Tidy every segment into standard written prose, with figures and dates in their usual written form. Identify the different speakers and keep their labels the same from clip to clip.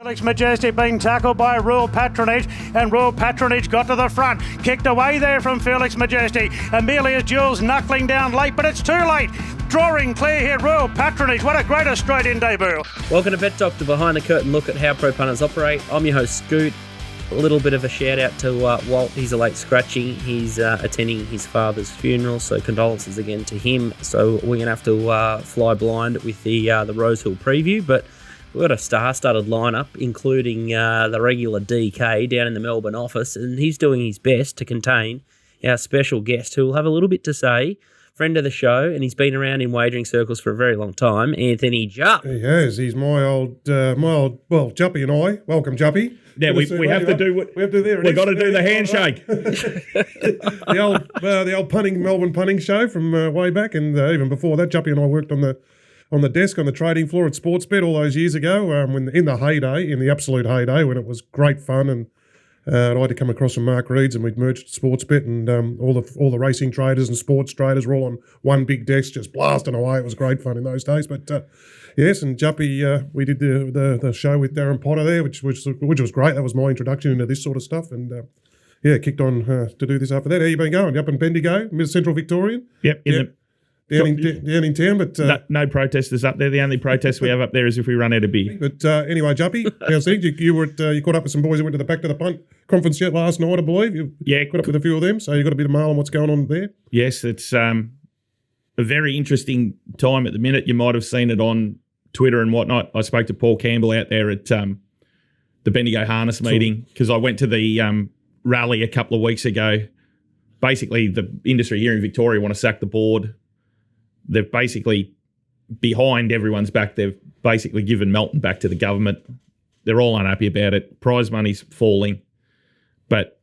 Speaker 1: Felix Majestic being tackled by Royal Patronage, and Royal Patronage got to the front. Kicked away there from Felix Majestic. Amelia's Jules knuckling down late, but it's too late. Drawing clear here, Royal Patronage. What a great Australian debut.
Speaker 2: Welcome to Vet Doctor, behind the curtain look at how pro punters operate. I'm your host, Scoot. A little bit of a shout out to Walt. He's a late scratching. He's attending his father's funeral, so condolences again to him. So we're going to have to fly blind with the Rosehill preview, but we've got a star-studded lineup, including the regular DK down in the Melbourne office, and he's doing his best to contain our special guest, who will have a little bit to say. Friend of the show, and he's been around in wagering circles for a very long time, Anthony JUPP.
Speaker 3: He has. He's my old, JUPP and I. Welcome, JUPP.
Speaker 4: Yeah, we have to do what
Speaker 3: we have to do. There
Speaker 4: we've got to do the handshake.
Speaker 3: the old punting Melbourne punting show from way back, and even before that, JUPP and I worked on the desk on the trading floor at Sportsbet all those years ago. When in the absolute heyday, when it was great fun, and I had to come across from Mark Reed's, and we'd merged Sportsbet, and all the racing traders and sports traders were all on one big desk, just blasting away. It was great fun in those days. But yes, and JUPP, we did the show with Darren Potter there, which was great. That was my introduction into this sort of stuff, and kicked on to do this after that. How you been going? Up in Bendigo, Mid Central Victorian?
Speaker 4: Yep.
Speaker 3: Down in town, but
Speaker 4: no protesters up there. The only protest we have up there is if we run out of beer.
Speaker 3: But anyway, JUPP, how's things? You caught up with some boys who went to the Back to the Punt conference yet last night, I believe. You caught up with a few of them, so you got a bit of mail on what's going on there.
Speaker 4: Yes, it's a very interesting time at the minute. You might have seen it on Twitter and whatnot. I spoke to Paul Campbell out there at the Bendigo Harness meeting, because I went to the rally a couple of weeks ago. Basically, the industry here in Victoria want to sack the board. They've basically, behind everyone's back, they've basically given Melton back to the government. They're all unhappy about it. Prize money's falling. But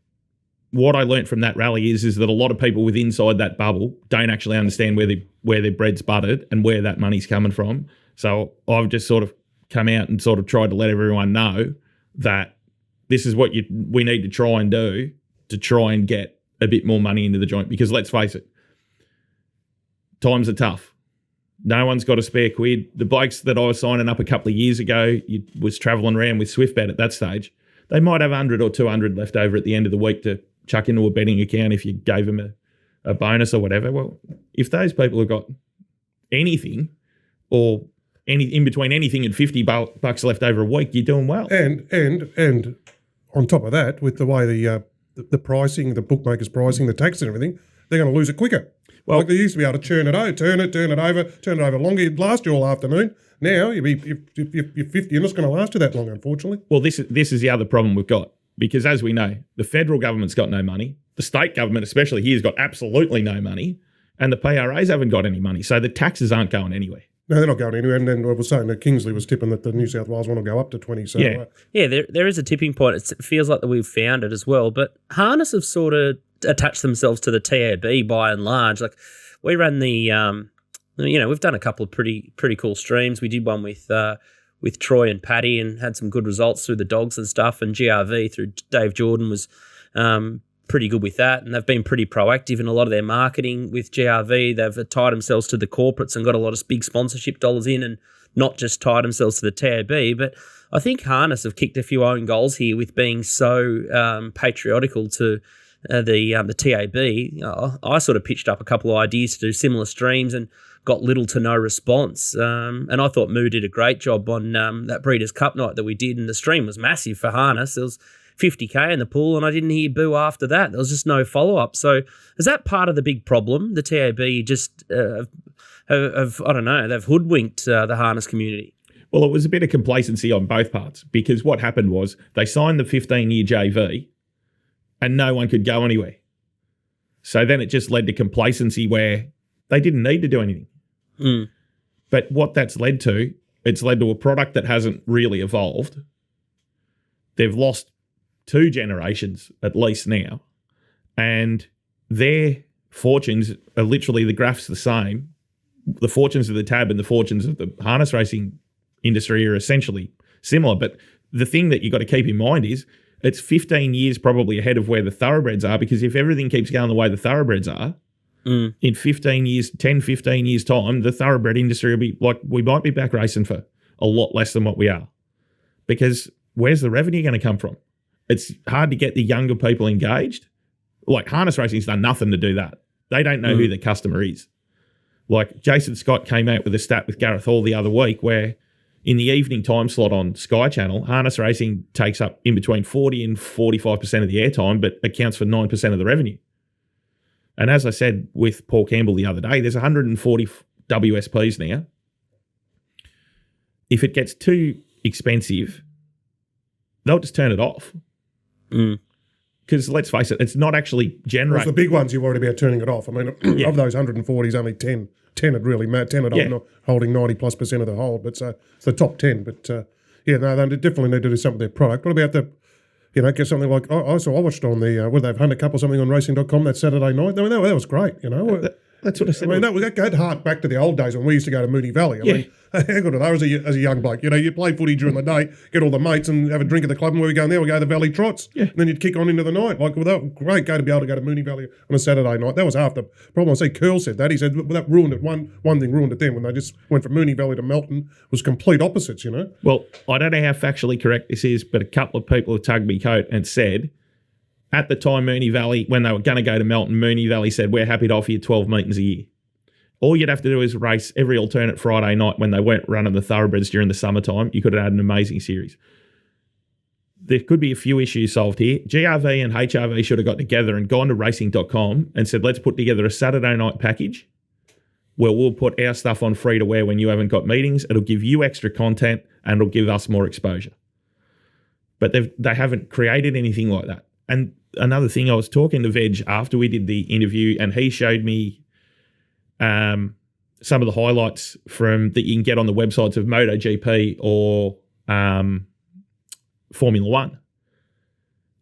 Speaker 4: what I learnt from that rally is that a lot of people with inside that bubble don't actually understand where their bread's buttered and where that money's coming from. So I've just sort of come out and sort of tried to let everyone know that this is what we need to try and do to try and get a bit more money into the joint. Because let's face it, times are tough. No one's got a spare quid. The blokes that I was signing up a couple of years ago, was travelling around with SwiftBet at that stage. They might have 100 or 200 left over at the end of the week to chuck into a betting account if you gave them a bonus or whatever. Well, if those people have got anything, or in between anything and $50 left over a week, you're doing well.
Speaker 3: And on top of that, with the way the pricing, the bookmakers pricing, the tax and everything, they're going to lose it quicker. Well, like they used to be able to turn it over longer. It'd last you all afternoon. Now, you're 50, and it's going to last you that long, unfortunately.
Speaker 4: Well, this is the other problem we've got, because as we know, the federal government's got no money. The state government, especially here, has got absolutely no money, and the PRAs haven't got any money. So the taxes aren't going anywhere.
Speaker 3: No, they're not going anywhere. And then I was saying that Kingsley was tipping that the New South Wales one will go up to 20. So
Speaker 2: there is a tipping point. It feels like that we've found it as well. But Harness have sort of attached themselves to the TAB by and large. Like, we ran the, we've done a couple of pretty cool streams. We did one with Troy and Paddy and had some good results through the dogs and stuff. And GRV through Dave Jordan was pretty good with that. And they've been pretty proactive in a lot of their marketing with GRV. They've tied themselves to the corporates and got a lot of big sponsorship dollars in, and not just tied themselves to the TAB. But I think Harness have kicked a few own goals here with being so patriotical to the TAB. I sort of pitched up a couple of ideas to do similar streams and got little to no response. And I thought Moo did a great job on that Breeders' Cup night that we did, and the stream was massive for Harness. There was 50K in the pool, and I didn't hear boo after that. There was just no follow-up. So is that part of the big problem? The TAB just they've hoodwinked the Harness community.
Speaker 4: Well, it was a bit of complacency on both parts, because what happened was they signed the 15-year JV and no one could go anywhere. So then it just led to complacency where they didn't need to do anything.
Speaker 2: Mm.
Speaker 4: But what that's led to, it's led to a product that hasn't really evolved. They've lost 2 generations at least now, and their fortunes are literally, the graph's the same. The fortunes of the TAB and the fortunes of the harness racing industry are essentially similar. But the thing that you've got to keep in mind is it's 15 years probably ahead of where the thoroughbreds are, because if everything keeps going the way the thoroughbreds are, in 15 years, 10, 15 years time, the thoroughbred industry will be like, we might be back racing for a lot less than what we are. Because where's the revenue going to come from? It's hard to get the younger people engaged. Like harness racing's done nothing to do that. They don't know who the customer is. Like Jason Scott came out with a stat with Gareth Hall the other week where in the evening time slot on Sky Channel, harness racing takes up in between 40 and 45% of the airtime, but accounts for 9% of the revenue. And as I said with Paul Campbell the other day, there's 140 WSPs now. If it gets too expensive, they'll just turn it off. Because let's face it, it's not actually generating.
Speaker 3: The big ones you're worried about turning it off. I mean, of those 140s, only 10 had really mad. 10 had holding 90+% of the hold. But so it's the top 10. But they definitely need to do something with their product. What about get something like I watched on the they've Hunter Cup or something on racing.com that Saturday night. I mean, that was great.
Speaker 4: That's what I said.
Speaker 3: I mean, we go hard back to the old days when we used to go to Moonee Valley. I mean, how good are those as a young bloke? You play footy during the day, get all the mates and have a drink at the club, and where we go there, we go to the Valley Trots. Yeah. And then you'd kick on into the night. Like, well, that was great to be able to go to Moonee Valley on a Saturday night. That was half the problem. I see Curl said that. He said that ruined it. One thing ruined it then when they just went from Moonee Valley to Melton was complete opposites,
Speaker 4: Well, I don't know how factually correct this is, but a couple of people have tugged me coat and said, at the time Moonee Valley, when they were going to go to Melton, Moonee Valley said, we're happy to offer you 12 meetings a year. All you'd have to do is race every alternate Friday night when they weren't running the thoroughbreds during the summertime. You could have had an amazing series. There could be a few issues solved here. GRV and HRV should have got together and gone to racing.com and said, let's put together a Saturday night package where we'll put our stuff on free to wear when you haven't got meetings. It'll give you extra content and it'll give us more exposure. But they haven't created anything like that. And another thing, I was talking to Veg after we did the interview and he showed me some of the highlights that you can get on the websites of MotoGP or Formula One.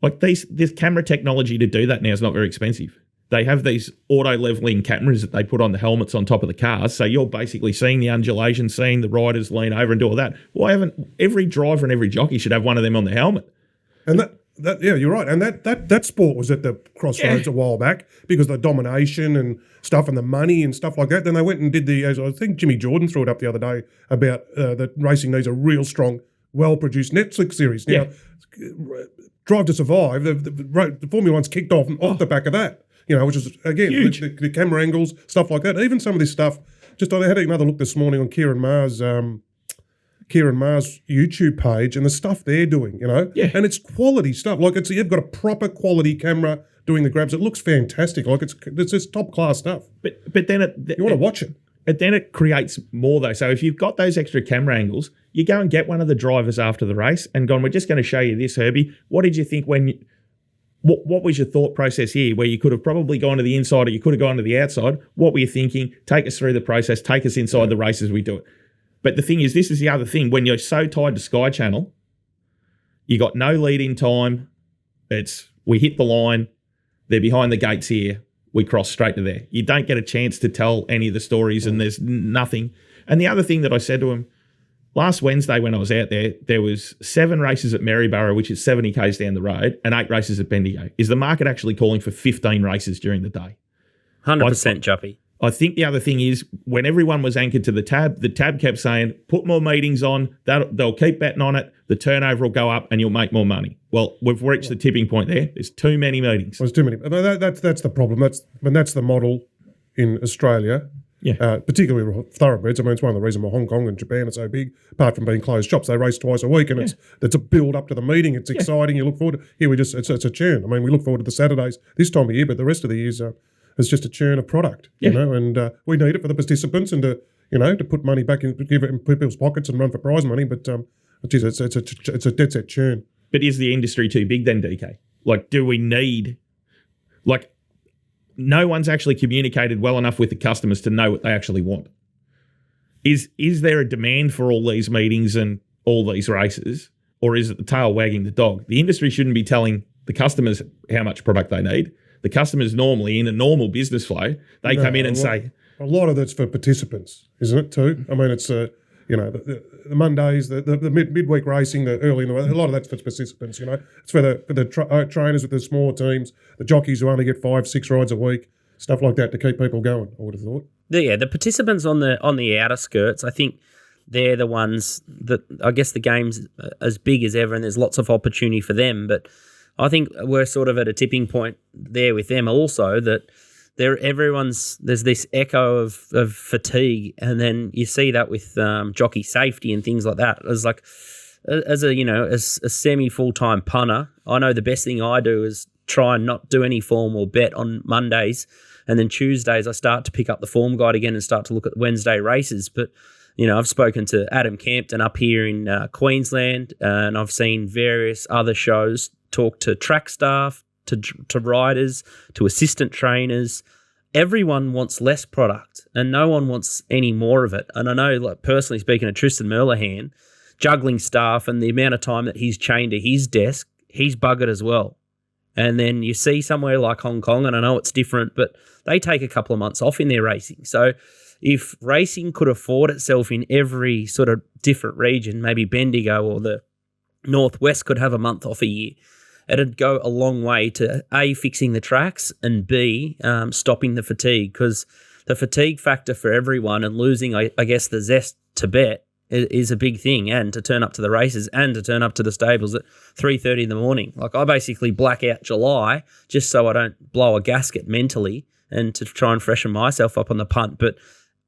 Speaker 4: Like this camera technology to do that now is not very expensive. They have these auto leveling cameras that they put on the helmets on top of the cars, so you're basically seeing the undulation, seeing the riders lean over and do all that. Why haven't every driver and every jockey should have one of them on the helmet?
Speaker 3: And you're right. And that sport was at the crossroads a while back because of the domination and stuff and the money and stuff like that. Then they went and did as I think Jimmy Jordan threw it up the other day about that racing needs a real strong, well-produced Netflix series. Now, Drive to Survive, the Formula One's kicked off the back of that, which is, again, the camera angles, stuff like that. Even some of this stuff, I had another look this morning on Kieran Maher's YouTube page and the stuff they're doing, and it's quality stuff. Like you've got a proper quality camera doing the grabs. It looks fantastic. Like it's just top class stuff.
Speaker 4: But then
Speaker 3: you want to watch it.
Speaker 4: Then it creates more though. So if you've got those extra camera angles, you go and get one of the drivers after the race and gone, we're just going to show you this, Herbie. What did you think what was your thought process here where you could have probably gone to the inside or you could have gone to the outside? What were you thinking? Take us through the process. Take us inside the race as we do it. But the thing is, this is the other thing. When you're so tied to Sky Channel, you got no lead-in time. We hit the line. They're behind the gates here. We cross straight to there. You don't get a chance to tell any of the stories and there's nothing. And the other thing that I said to him, last Wednesday when I was out there was 7 races at Maryborough, which is 70 k's down the road, and 8 races at Bendigo. Is the market actually calling for 15 races during the day?
Speaker 2: 100% Juppy.
Speaker 4: I think the other thing is when everyone was anchored to the tab kept saying, put more meetings on, they'll keep betting on it, the turnover will go up and you'll make more money. Well, we've reached the tipping point there. There's too many meetings.
Speaker 3: There's too many. That's the problem. That's the model in Australia, particularly with thoroughbreds. I mean, it's one of the reasons why Hong Kong and Japan are so big, apart from being closed shops. They race twice a week and it's a build up to the meeting. It's exciting. You look forward to here. It's a churn. I mean, we look forward to the Saturdays this time of year, but the rest of the years it's just a churn of product, and we need it for the participants and to put money back in, give it in people's pockets and run for prize money. But it's a dead set churn.
Speaker 4: But is the industry too big then, DK? Like, do we need, no one's actually communicated well enough with the customers to know what they actually want. Is there a demand for all these meetings and all these races, or is it the tail wagging the dog? The industry shouldn't be telling the customers how much product they need. The customers normally, in a normal business flow, they come in and say...
Speaker 3: A lot of that's for participants, isn't it, too? I mean, it's, the Mondays, the midweek racing, the early in the a lot of that's for participants, It's for the trainers with the smaller teams, the jockeys who only get 5-6 rides a week, stuff like that to keep people going, I would have thought.
Speaker 2: The participants on the outer skirts, I think they're the ones that I guess the game's as big as ever and there's lots of opportunity for them. But I think we're sort of at a tipping point there with them also that there's this echo of fatigue, and then you see that with jockey safety and things like that. It's like as a semi full-time punter, I know the best thing I do is try and not do any form or bet on Mondays, and then Tuesdays I start to pick up the form guide again and start to look at Wednesday races. But I've spoken to Adam Campton up here in Queensland, and I've seen various other shows talk to track staff, to riders, to assistant trainers. Everyone wants less product and no one wants any more of it. And I know, like personally speaking to Tristan Merlihan, juggling staff and the amount of time that he's chained to his desk, he's buggered as well. And then you see somewhere like Hong Kong, and I know it's different, but they take a couple of months off in their racing. So if racing could afford itself in every sort of different region, maybe Bendigo or the Northwest could have a month off a year, it'd go a long way to A, fixing the tracks, and B, stopping the fatigue, because the fatigue factor for everyone and losing, I guess, the zest to bet is a big thing, and to turn up to the races and to turn up to the stables at 3:30 in the morning. Like, I basically black out July just so I don't blow a gasket mentally and to try and freshen myself up on the punt. But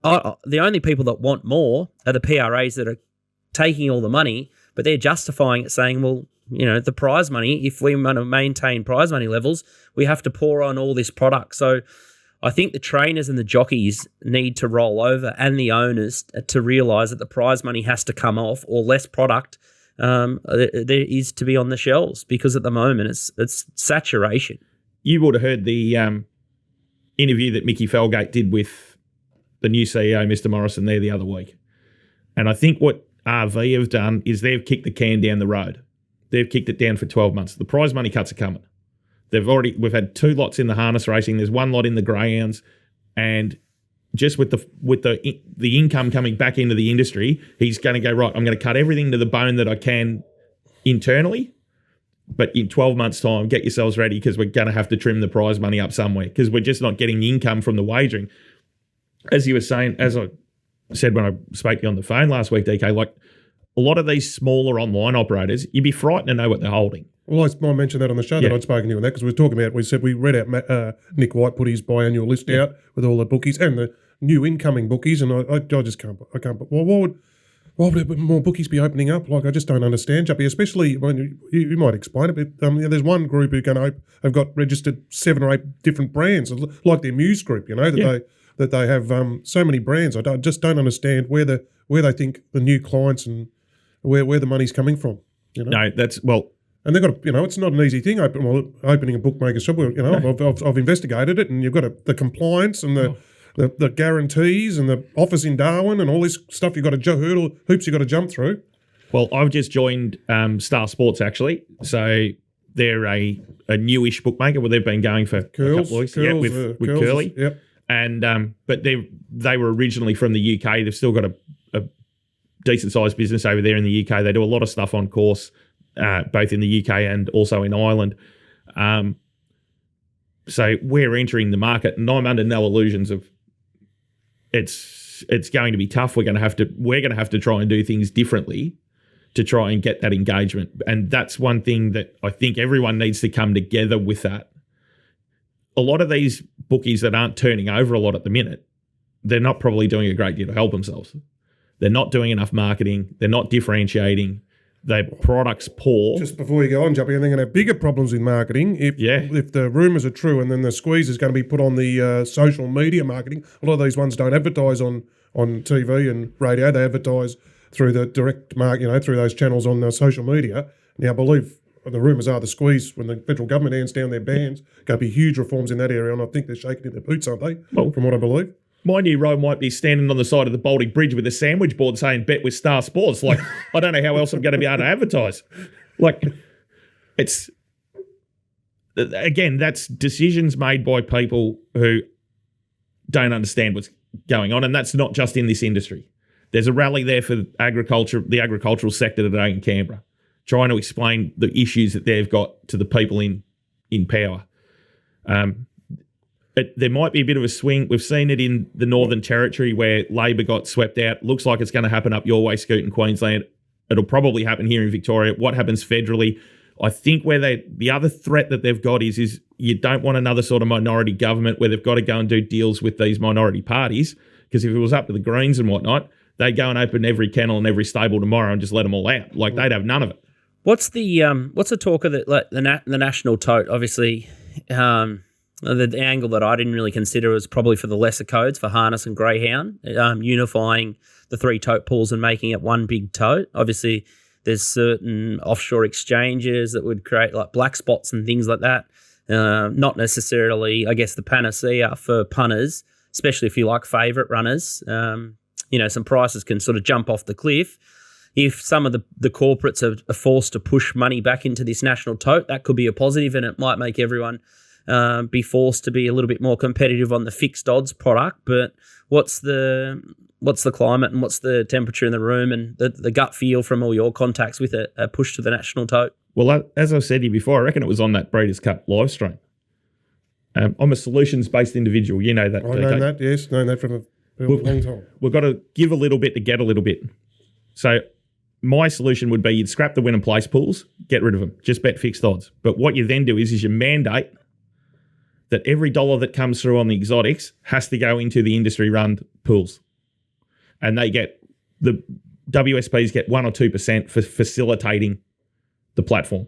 Speaker 2: the only people that want more are the PRAs that are taking all the money, but they're justifying it saying, well, the prize money, if we want to maintain prize money levels, we have to pour on all this product. So I think the trainers and the jockeys need to roll over, and the owners, to realise that the prize money has to come off, or less product there is to be on the shelves, because at the moment it's saturation. You
Speaker 4: would have heard the interview that Mickey Felgate did with the new CEO, Mr. Morrison, there the other week. And I think what RV have done is they've kicked the can down the road. They've kicked it down for 12 months. The prize money cuts are coming. We've had 2 lots in the harness racing. There's 1 lot in the greyhounds, and just with the income coming back into the industry, he's going to go, right, I'm going to cut everything to the bone that I can internally, but in 12 months' time, get yourselves ready, because we're going to have to trim the prize money up somewhere, because we're just not getting the income from the wagering. As you were saying, as I said when I spoke to you on the phone last week, DK, like, a lot of these smaller online operators, you'd be frightened to know what they're holding. Well,
Speaker 3: I mentioned that on the show that I'd spoken to you on that, because we were talking about, we read out Nick White put his biannual list out with all the bookies and the new incoming bookies, and I just can't. Well, why would more bookies be opening up? Like, I just don't understand, JUPP, especially when you might explain it, but there's one group who have got registered 7 or 8 different brands, like their Muse group, that they have so many brands. I just don't understand where they think the new clients and where the money's coming from.
Speaker 4: No, that's, well,
Speaker 3: and they've got it's not an easy thing opening a bookmaker's shop. I've investigated it, and you've got the compliance and the guarantees and the office in Darwin and all this stuff. You've got hoops you've got to jump through.
Speaker 4: Well, I've just joined Star Sports, actually. So they're a newish bookmaker. Well, they've been going for a couple of weeks. With Curly.
Speaker 3: Yep.
Speaker 4: And but they were originally from the UK. They've still got a decent sized business over there in the UK. They do a lot of stuff on course, both in the UK and also in Ireland. So we're entering the market, and I'm under no illusions of it's going to be tough. We're going to have to try and do things differently to try and get that engagement. And that's one thing that I think everyone needs to come together with that. A lot of these bookies that aren't turning over a lot at the minute, they're not probably doing a great deal to help themselves. They're not doing enough marketing. They're not differentiating. Their product's poor.
Speaker 3: Just before you go on, JUPP, they're going to have bigger problems in marketing if the rumours are true, and then the squeeze is going to be put on the social media marketing. A lot of these ones don't advertise on TV and radio. They advertise through the direct market, through those channels on social media. Now, I believe the rumours are the squeeze, when the federal government hands down their bans, going to be huge reforms in that area, and I think they're shaking in their boots, aren't they, from what I believe?
Speaker 4: My new role might be standing on the side of the Baltic Bridge with a sandwich board saying bet with Star Sports. Like, I don't know how else I'm going to be able to advertise. Like, it's, again, that's decisions made by people who don't understand what's going on, and that's not just in this industry. There's a rally there for agriculture, the agricultural sector today in Canberra, trying to explain the issues that they've got to the people in power. There might be a bit of a swing. We've seen it in the Northern Territory where Labor got swept out. Looks like it's going to happen up your way, Scoot, in Queensland. It'll probably happen here in Victoria. What happens federally? I think where the other threat that they've got is you don't want another sort of minority government where they've got to go and do deals with these minority parties, because if it was up to the Greens and whatnot, they'd go and open every kennel and every stable tomorrow and just let them all out. Like, they'd have none of it.
Speaker 2: What's the talk of the national tote? Obviously, the angle that I didn't really consider was probably for the lesser codes for harness and greyhound, unifying the 3 tote pools and making it one big tote. Obviously, there's certain offshore exchanges that would create like black spots and things like that. Not necessarily, I guess, the panacea for punters, especially if you like favourite runners. Some prices can sort of jump off the cliff. If some of the corporates are forced to push money back into this national tote, that could be a positive, and it might make everyone be forced to be a little bit more competitive on the fixed odds product. But what's the climate and what's the temperature in the room and the gut feel from all your contacts with a push to the national tote?
Speaker 4: Well, as I've said to you before, I reckon it was on that Breeders' Cup live stream. I'm a solutions-based individual. You know that.
Speaker 3: I know that, yes. Known that from a long time.
Speaker 4: We've got to give a little bit to get a little bit. So my solution would be you'd scrap the win and place pools, get rid of them, just bet fixed odds. But what you then do is you mandate that every dollar that comes through on the exotics has to go into the industry-run pools. And the WSPs get 1 or 2% for facilitating the platform.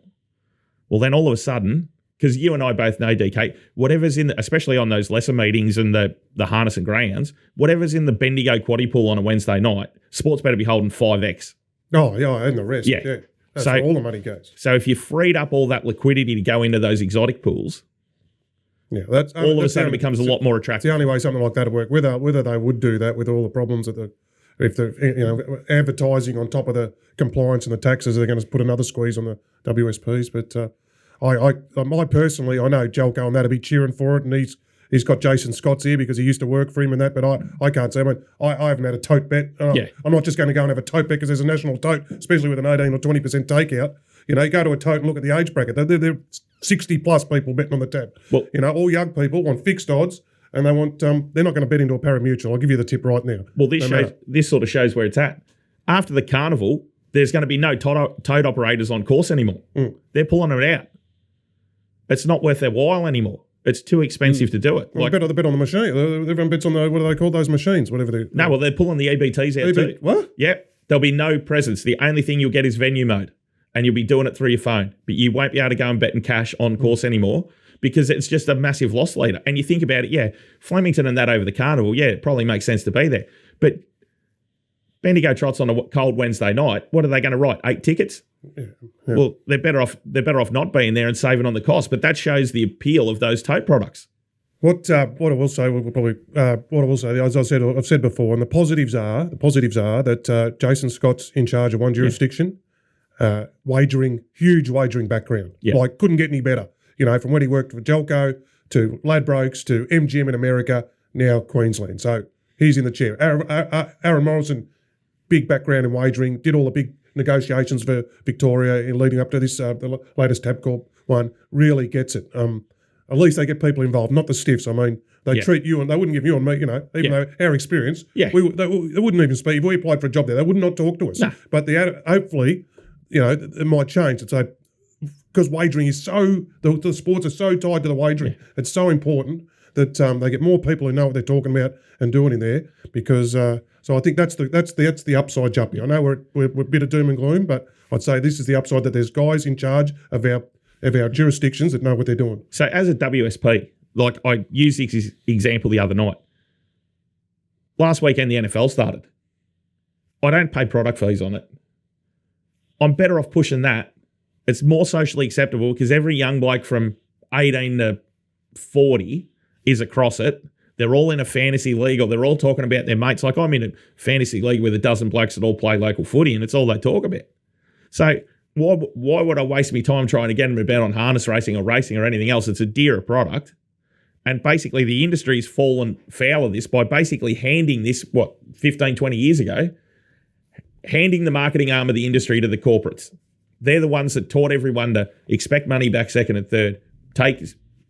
Speaker 4: Well, then all of a sudden, because you and I both know, DK, whatever's in, especially on those lesser meetings and the harness and greyhounds, whatever's in the Bendigo quaddie pool on a Wednesday night, sports better be holding 5x.
Speaker 3: Oh, yeah, and the rest.
Speaker 4: Yeah.
Speaker 3: That's where all the money goes.
Speaker 4: So if you freed up all that liquidity to go into those exotic pools,
Speaker 3: that's
Speaker 4: all of a sudden it becomes a lot more
Speaker 3: It's
Speaker 4: attractive.
Speaker 3: the only way something like that would work. Whether they would do that with all the problems that if they're advertising on top of the compliance and the taxes, they're going to put another squeeze on the WSPs. But I personally, I know Jelko and that'll be cheering for it, and he's got Jason Scott's here because he used to work for him and that. But I can't say. I haven't had a tote bet. I'm not just going to go and have a tote bet because there's a national tote, especially with an 18 or 20% takeout. You go to a tote and look at the age bracket. They're 60 plus people betting on the tab.
Speaker 4: Well,
Speaker 3: all young people want fixed odds. And they want they're not going to bet into a pari-mutuel. I'll give you the tip right now.
Speaker 4: Well, this sort of shows where it's at. After the carnival, there's going to be no tote operators on course anymore. They're pulling it out. It's not worth their while anymore. It's too expensive to do it.
Speaker 3: Well, they bet on the machine. Everyone bets on what do they call those machines? Whatever they.
Speaker 4: No, well, they're pulling the EBTs out too.
Speaker 3: What?
Speaker 4: Yeah, there'll be no presence. The only thing you'll get is venue mode, and you'll be doing it through your phone. But you won't be able to go and bet in cash on course anymore, because it's just a massive loss leader. And you think about it, Flemington and that over the carnival, it probably makes sense to be there. But Bendigo Trots on a cold Wednesday night, what are they going to write? 8 tickets?
Speaker 3: Yeah.
Speaker 4: Well, they're better off not being there and saving on the cost. But that shows the appeal of those tote products.
Speaker 3: What I will say, as I've said before, and the positives are that Jason Scott's in charge of one jurisdiction, huge wagering background, couldn't get any better. From when he worked for Jelko to Ladbrokes to MGM in America, now Queensland. So he's in the chair. Aaron Morrison, big background in wagering, did all the big negotiations for Victoria in leading up to this, the latest Tabcorp one, really gets it. At least they get people involved, not the stiffs. I mean, they treat you and they wouldn't give you and me, even though our experience, they wouldn't even speak. If we applied for a job there, they would not talk to us.
Speaker 4: No.
Speaker 3: But hopefully, it might change. It's because wagering is the sports are so tied to the wagering. It's so important that they get more people who know what they're talking about and doing in there. Because so I think that's the upside, Juppy. I know we're a bit of doom and gloom, but I'd say this is the upside, that there's guys in charge of our jurisdictions that know what they're doing.
Speaker 4: So as a WSP, like I used this example the other night. Last weekend the NFL started. I don't pay product fees on it. I'm better off pushing that. It's more socially acceptable because every young bloke from 18 to 40 is across it. They're all in a fantasy league, or they're all talking about their mates. Like I'm in a fantasy league with a dozen blokes that all play local footy, and it's all they talk about. So why would I waste my time trying to get them to bet on harness racing or anything else? It's a dearer product. And basically the industry's fallen foul of this by basically handing this, 15, 20 years ago, handing the marketing arm of the industry to the corporates. They're the ones that taught everyone to expect money back second and third, take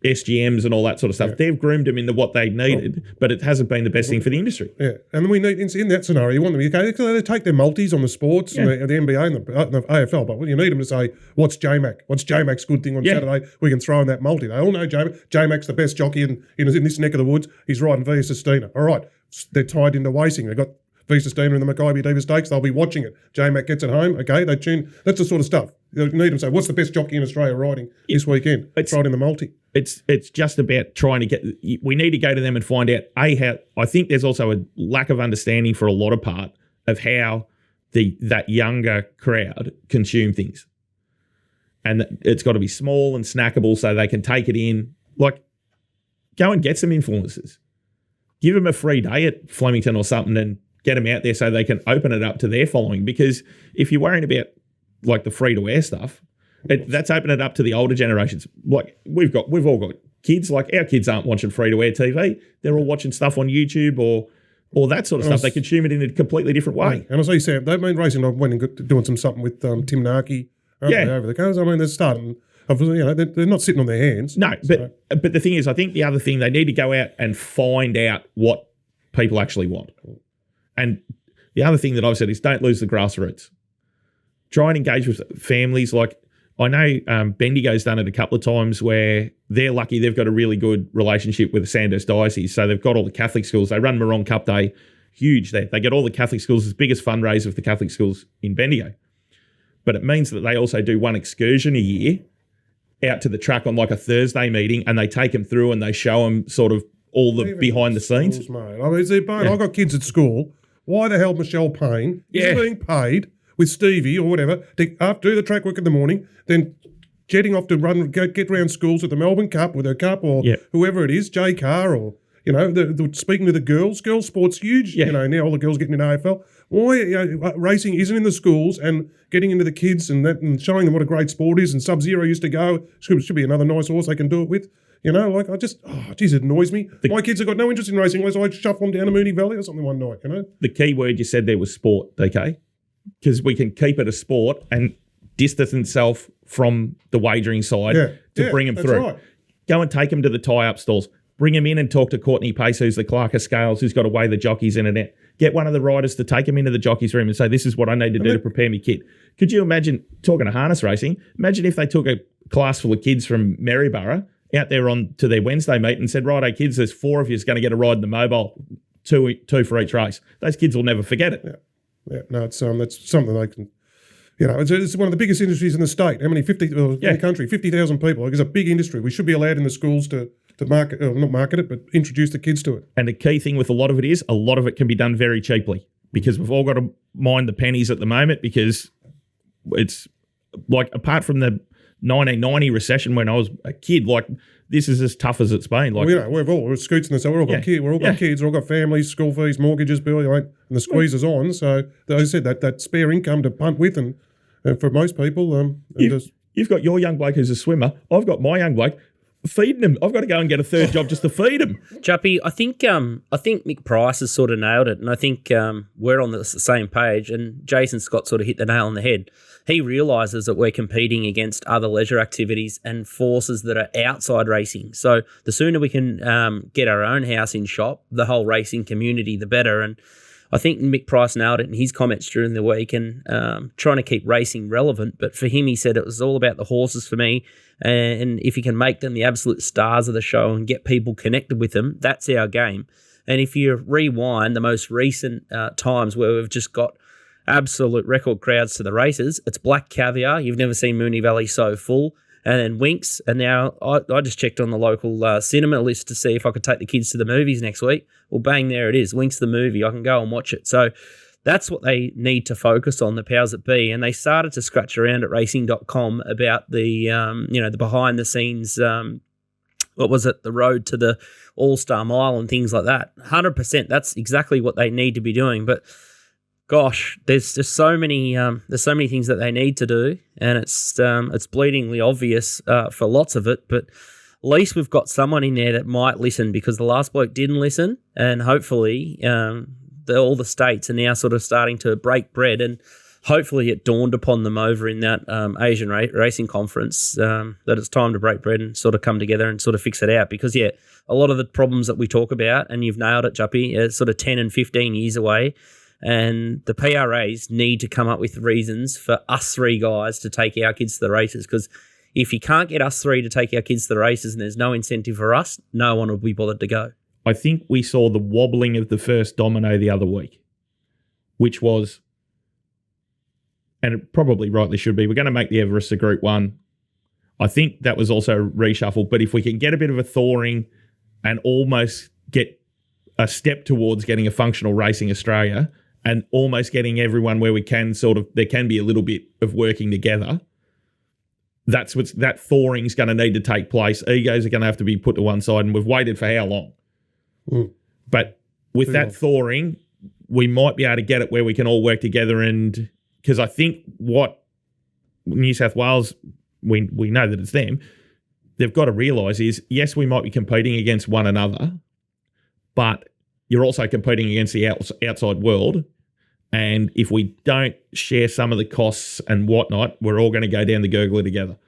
Speaker 4: SGMs and all that sort of stuff. They've groomed them into what they needed, but it hasn't been the best thing for the industry.
Speaker 3: Yeah, and we need in that scenario, you want them. Okay, they take their multis on the sports and the NBA and the AFL, but you need them to say, "What's JMac? What's JMac's good thing on Saturday? We can throw in that multi." They all know JMac's the best jockey in this neck of the woods. He's riding Via Sistina. All right, they're tied into racing. They've got Via Sistina in the Makybe Diva Stakes. They'll be watching it. JMac gets it home. Okay, they tune. That's the sort of stuff. You need them to say, "What's the best jockey in Australia riding this weekend?" Throw it in the multi.
Speaker 4: It's just about trying to get. We need to go to them and find out how. I think there's also a lack of understanding for a lot of part of how that younger crowd consume things, and it's got to be small and snackable so they can take it in. Like, go and get some influencers, give them a free day at Flemington or something, and get them out there so they can open it up to their following. Because if you're worrying about like the free to wear stuff. That's opening it up to the older generations. Like we've all got kids. Like our kids aren't watching free to air TV. They're all watching stuff on YouTube or that sort of stuff. They consume it in a completely different way.
Speaker 3: And I see Sam, they've been racing. I went and doing something with Tim Narkey over the cars. I mean, they're starting. They're not sitting on their hands.
Speaker 4: No, but the thing is, I think the other thing they need to go out and find out what people actually want. And the other thing that I've said is don't lose the grassroots. Try and engage with families. Like, I know Bendigo's done it a couple of times where they're lucky they've got a really good relationship with the Sandhurst Diocese. So they've got all the Catholic schools. They run Morong Cup Day, huge. They get all the Catholic schools, it's the biggest fundraiser of the Catholic schools in Bendigo. But it means that they also do one excursion a year out to the track on like a Thursday meeting, and they take them through and they show them sort of all the behind the scenes.
Speaker 3: Schools, mate. I mean, I've got kids at school. Why the hell Michelle Payne is being paid with Stevie or whatever to do the track work in the morning, then jetting off to get around schools at the Melbourne Cup with her cup or whoever it is, J Carr or, speaking to the girls. Girls sport's huge, now all the girls getting in AFL. Why racing isn't in the schools and getting into the kids and showing them what a great sport is, and Sub-Zero used to go, should be another nice horse they can do it with. It annoys me. My kids have got no interest in racing unless I shuffle them down to Moonee Valley or something one night,
Speaker 4: The key word you said there was sport, okay? Because we can keep it a sport and distance itself from the wagering side to bring them through. Right. Go and take them to the tie-up stalls. Bring them in and talk to Courtney Pace, who's the clerk of scales, who's got to weigh the jockeys in and out. Get one of the riders to take them into the jockey's room and say, this is what I need to do to prepare me kit. Could you imagine, talking to harness racing, imagine if they took a class full of kids from Maryborough out there on to their Wednesday meet and said, righto kids, there's 4 of you is going to get a ride in the mobile, two for each race. Those kids will never forget it.
Speaker 3: Yeah, no, it's that's something they can. It's one of the biggest industries in the state. How many? In the country, 50,000 people. Like, it's a big industry. We should be allowed in the schools to market, not market it, but introduce the kids to it.
Speaker 4: And the key thing with a lot of it is, a lot of it can be done very cheaply, because we've all got to mind the pennies at the moment, because it's like, apart from the 1990 recession when I was a kid, like, this is as tough as it's been. Like,
Speaker 3: we're scoots in the cell. We're all got kids. We're all got kids. We're all got families, school fees, mortgages, bill, and the squeeze is on. So, as I said, that spare income to punt with, and for most people,
Speaker 4: you've got your young bloke who's a swimmer. I've got my young bloke feeding him. I've got to go and get a third job just to feed him.
Speaker 2: Juppy, I think Mick Price has sort of nailed it, and I think we're on the same page. And Jason Scott sort of hit the nail on the head. He realises that we're competing against other leisure activities and forces that are outside racing. So the sooner we can get our own house in shop, the whole racing community, the better. And I think Mick Price nailed it in his comments during the week, and trying to keep racing relevant. But for him, he said it was all about the horses for me. And if you can make them the absolute stars of the show and get people connected with them, that's our game. And if you rewind the most recent times where we've just got absolute record crowds to the races, it's Black Caviar. You've never seen Moonee Valley so full. And then Winks. And now I just checked on the local cinema list to see if I could take the kids to the movies next week. Well, bang, there it is. Winks the movie. I can go and watch it. So that's what they need to focus on, the powers that be. And they started to scratch around at racing.com about the, the behind the scenes, the road to the All-Star Mile and things like that. 100%. That's exactly what they need to be doing. But gosh, there's just so many things that they need to do, and it's bleedingly obvious for lots of it. But at least we've got someone in there that might listen, because the last bloke didn't listen, and hopefully all the states are now sort of starting to break bread, and hopefully it dawned upon them over in that Asian racing conference that it's time to break bread and sort of come together and sort of fix it out. Because, yeah, a lot of the problems that we talk about, and you've nailed it, Juppy, are sort of 10 and 15 years away. And the PRAs need to come up with reasons for us three guys to take our kids to the races. Because if you can't get us three to take our kids to the races and there's no incentive for us, no one will be bothered to go.
Speaker 4: I think we saw the wobbling of the first domino the other week, which was, and it probably rightly should be, we're going to make the Everest a Group 1. I think that was also reshuffled. But if we can get a bit of a thawing and almost get a step towards getting a functional Racing Australia and almost getting everyone where we can there can be a little bit of working together, that thawing's going to need to take place. Egos are going to have to be put to one side, and we've waited for how long? But with that thawing, we might be able to get it where we can all work together. And because I think what New South Wales, we know that it's them, they've got to realise is, yes, we might be competing against one another, but you're also competing against the outside world. And if we don't share some of the costs and whatnot, we're all going to go down the gurgler together.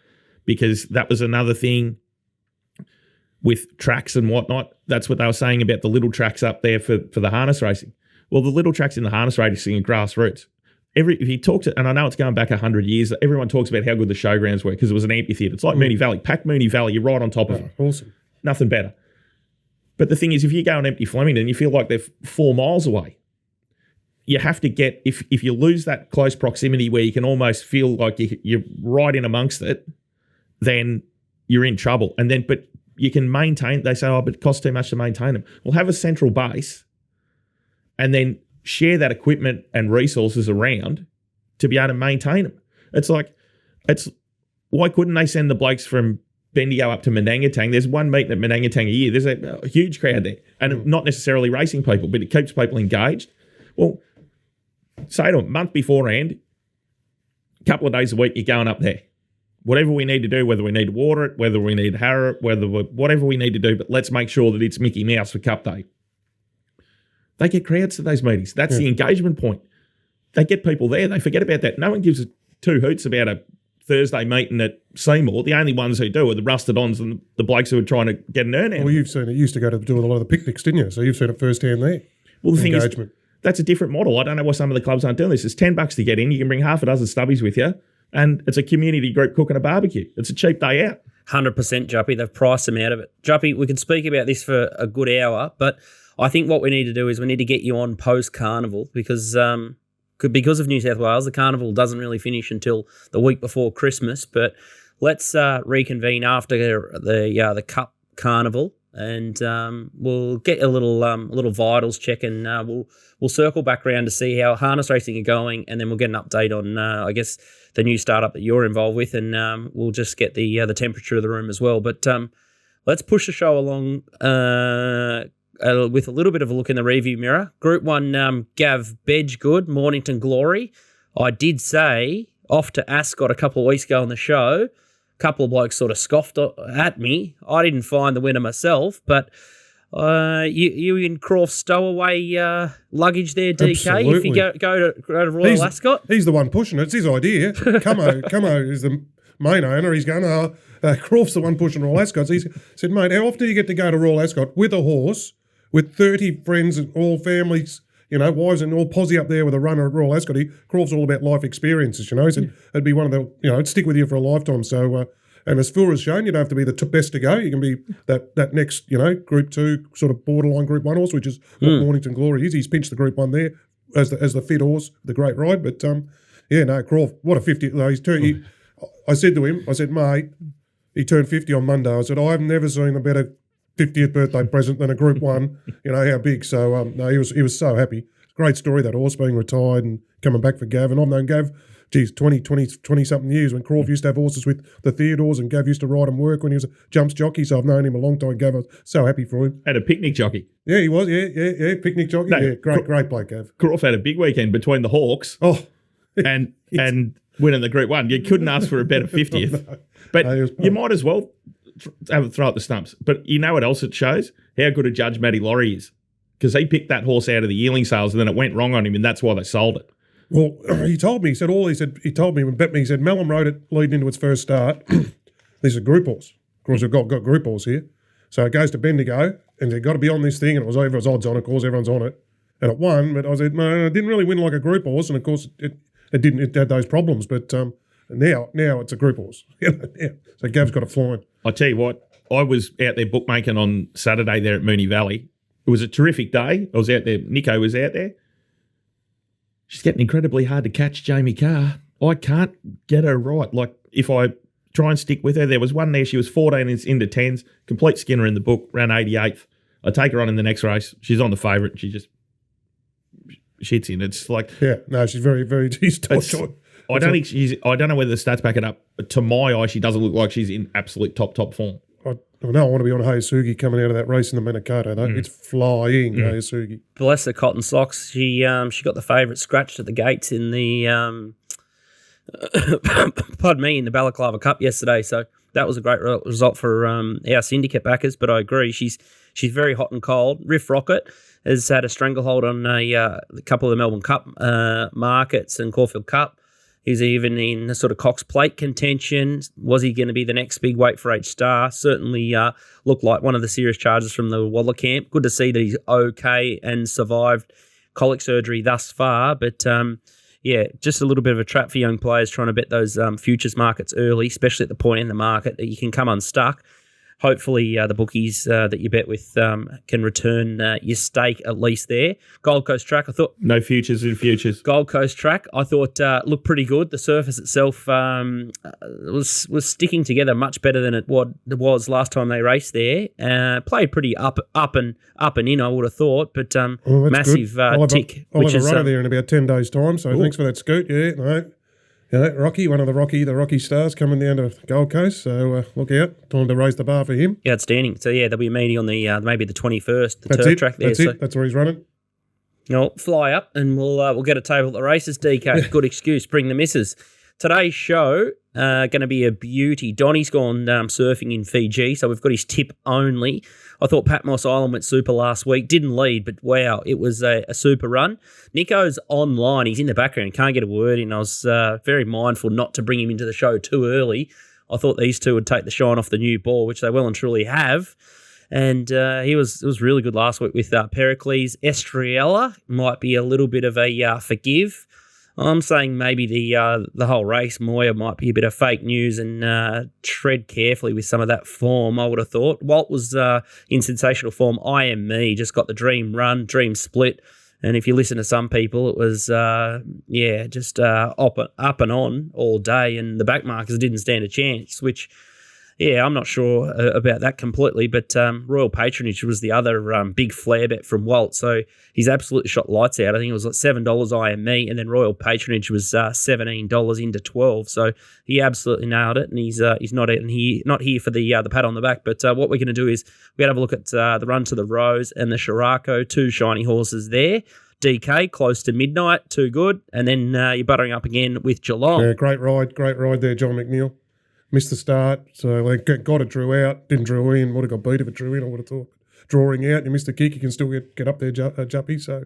Speaker 4: Because that was another thing with tracks and whatnot. That's what they were saying about the little tracks up there for the harness racing. Well, the little tracks in the harness racing are grassroots. If you talk to, and I know it's going back 100 years, everyone talks about how good the showgrounds were because it was an amphitheatre. It's like Moonee Valley. Pack Moonee Valley, you're right on top of it.
Speaker 3: Awesome.
Speaker 4: Nothing better. But the thing is, if you go and empty Flemington, you feel like they're 4 miles away. You have to get, if you lose that close proximity where you can almost feel like you're right in amongst it, then you're in trouble. And then, but you can maintain, they say, oh, but it costs too much to maintain them. Well, have a central base and then share that equipment and resources around to be able to maintain them. Why couldn't they send the blokes from Bendigo up to Menangatang? There's one meeting at Menangatang a year. There's a huge crowd there. And not necessarily racing people, but it keeps people engaged. Well, say to them, month beforehand, a couple of days a week, you're going up there. Whatever we need to do, whether we need to water it, whether we need to harrow it, whatever we need to do, but let's make sure that it's Mickey Mouse for Cup Day. They get crowds to those meetings. That's the engagement point. They get people there. They forget about that. No one gives 2 hoots about a Thursday meeting at Seymour. The only ones who do are the rusted-ons and the blokes who are trying to get an earn out.
Speaker 3: Well, you've seen it. You used to go to do a lot of the picnics, didn't you? So you've seen it firsthand there.
Speaker 4: Well, the thing is, that's a different model. I don't know why some of the clubs aren't doing this. It's $10 to get in. You can bring half a dozen stubbies with you, and it's a community group cooking a barbecue. It's a cheap day out.
Speaker 2: 100%, Juppy. They've priced them out of it. Juppy, we could speak about this for a good hour, but I think what we need to do is we need to get you on post-Carnival because of New South Wales, the Carnival doesn't really finish until the week before Christmas, but let's reconvene after the Cup Carnival and we'll get a little vitals check and we'll circle back around to see how harness racing are going, and then we'll get an update on I guess the new startup that you're involved with, and we'll just get the temperature of the room as well. But let's push the show along with a little bit of a look in the review mirror. Group 1, Gav Bedgegood, Mornington Glory. I did say off to Ascot a couple of weeks ago on the show. A couple of blokes sort of scoffed at me. I didn't find the winner myself, but you and Croft stow away luggage there, DK.
Speaker 3: Absolutely.
Speaker 2: If you go to Royal Ascot.
Speaker 3: He's the one pushing it. It's his idea. Camo is the main owner. He's going, Croft's the one pushing Royal Ascot. So he said, mate, how often do you get to go to Royal Ascot with a horse, with 30 friends and all families, wives and all posse up there with a runner at Royal Ascot? Croft's all about life experiences, He said it'd be one of the, it'd stick with you for a lifetime. So, and as Phil has shown, you don't have to be the best to go. You can be that next, Group 2, sort of borderline Group 1 horse, which is what Mornington Glory is. He's pinched the Group 1 there as the fit horse, the great ride. But, Croft, what a 50. I said to him, mate, he turned 50 on Monday. I said, I've never seen a better 50th birthday present than a Group 1, how big. So, he was so happy. Great story, that horse being retired and coming back for Gav. And I've known Gav, 20-something years when Croft used to have horses with the Theodores, and Gav used to ride and work when he was a jumps jockey. So I've known him a long time. Gav, I was so happy for him.
Speaker 4: Had a picnic jockey.
Speaker 3: Yeah, he was. Yeah, picnic jockey. No, great bloke, Gav.
Speaker 4: Croft had a big weekend between the Hawks and winning the Group 1. You couldn't ask for a better 50th. No. But you might as well have a throw at the stumps. But you know what else it shows? How good a judge Matty Laurie is. Because he picked that horse out of the yearling sales and then it went wrong on him, and that's why they sold it.
Speaker 3: Well, he told me, he told me when bet me, he said Malum rode it leading into its first start. This is a group horse. Of course, we've got group horse here. So it goes to Bendigo, and they've got to be on this thing, and it was odds on, of course, everyone's on it. And it won, but I said, no, it didn't really win like a group horse, and of course it didn't, it had those problems, but now it's a group horse. So Gav's got it flying.
Speaker 4: I tell you what, I was out there bookmaking on Saturday there at Moonee Valley. It was a terrific day. I was out there. Nico was out there. She's getting incredibly hard to catch, Jamie Carr. I can't get her right. Like, if I try and stick with her, there was one there, she was 14 into 10s, complete skinner in the book, ran 88th. I take her on in the next race. She's on the favourite. She just shits in. It's like...
Speaker 3: Yeah, no, she's very, very... She's short.
Speaker 4: I don't know whether the stats back it up. To my eye, she doesn't look like she's in absolute top form.
Speaker 3: I know I want to be on Hayasugi coming out of that race in the Manikato, though. It's flying, Hayasugi.
Speaker 2: Bless her cotton socks. She got the favourite scratched at the gates in the pardon me, in the Balaclava Cup yesterday. So that was a great result for our syndicate backers. But I agree, she's very hot and cold. Riff Rocket has had a stranglehold on a couple of the Melbourne Cup markets and Caulfield Cup. He's even in the sort of Cox Plate contention. Was he going to be the next big weight for H Star? Certainly looked like one of the serious charges from the Waddler camp. Good to see that he's okay and survived colic surgery thus far. But just a little bit of a trap for young players trying to bet those futures markets early, especially at the point in the market that you can come unstuck. Hopefully the bookies that you bet with can return your stake at least there. Gold Coast Track, I thought...
Speaker 4: No futures in futures.
Speaker 2: Gold Coast Track, I thought looked pretty good. The surface itself was sticking together much better than it was last time they raced there. Played pretty up and in, I would have thought, but massive tick.
Speaker 3: I'll have a runner there in about 10 days' time, so thanks for that, Scoot. Yeah, no. Rocky, one of the Rocky stars coming down to Gold Coast, so look out. Time to raise the bar for him.
Speaker 2: Yeah, outstanding. So, there'll be a meeting on the maybe the 21st,
Speaker 3: That's
Speaker 2: turf
Speaker 3: it.
Speaker 2: track there.
Speaker 3: That's it. That's where he's running.
Speaker 2: Fly up and we'll get a table at the races, DK. Good excuse. Bring the missus. Today's show going to be a beauty. Donnie's gone surfing in Fiji, so we've got his tip only. I thought Patmos Island went super last week. Didn't lead, but wow, it was a super run. Nico's online. He's in the background. Can't get a word in. I was very mindful not to bring him into the show too early. I thought these two would take the shine off the new ball, which they well and truly have. And it was really good last week with Pericles. Estrella might be a little bit of a forgive. I'm saying maybe the whole race, Moya, might be a bit of fake news and tread carefully with some of that form, I would have thought. Walt was in sensational form. I Am Me just got the dream run, dream split. And if you listen to some people, it was, just up and on all day. And the back markers didn't stand a chance, which... Yeah, I'm not sure about that completely, but Royal Patronage was the other big flare bet from Walt. So he's absolutely shot lights out. I think it was like $7 I Am Me, and then Royal Patronage was $17 into 12. So he absolutely nailed it, and he's not here for the pat on the back. But what we're going to do is we're going to have a look at the Run to the Rose and the Sheraco, two shiny horses there. DK, close to midnight, too good. And then you're buttering up again with Geelong.
Speaker 3: Yeah, great ride there, John McNeil. Missed the start, so they got it, drew out, didn't draw in. Would have got beat if it drew in, I would have thought. Drawing out, you missed the kick, you can still get up there, Juppy. So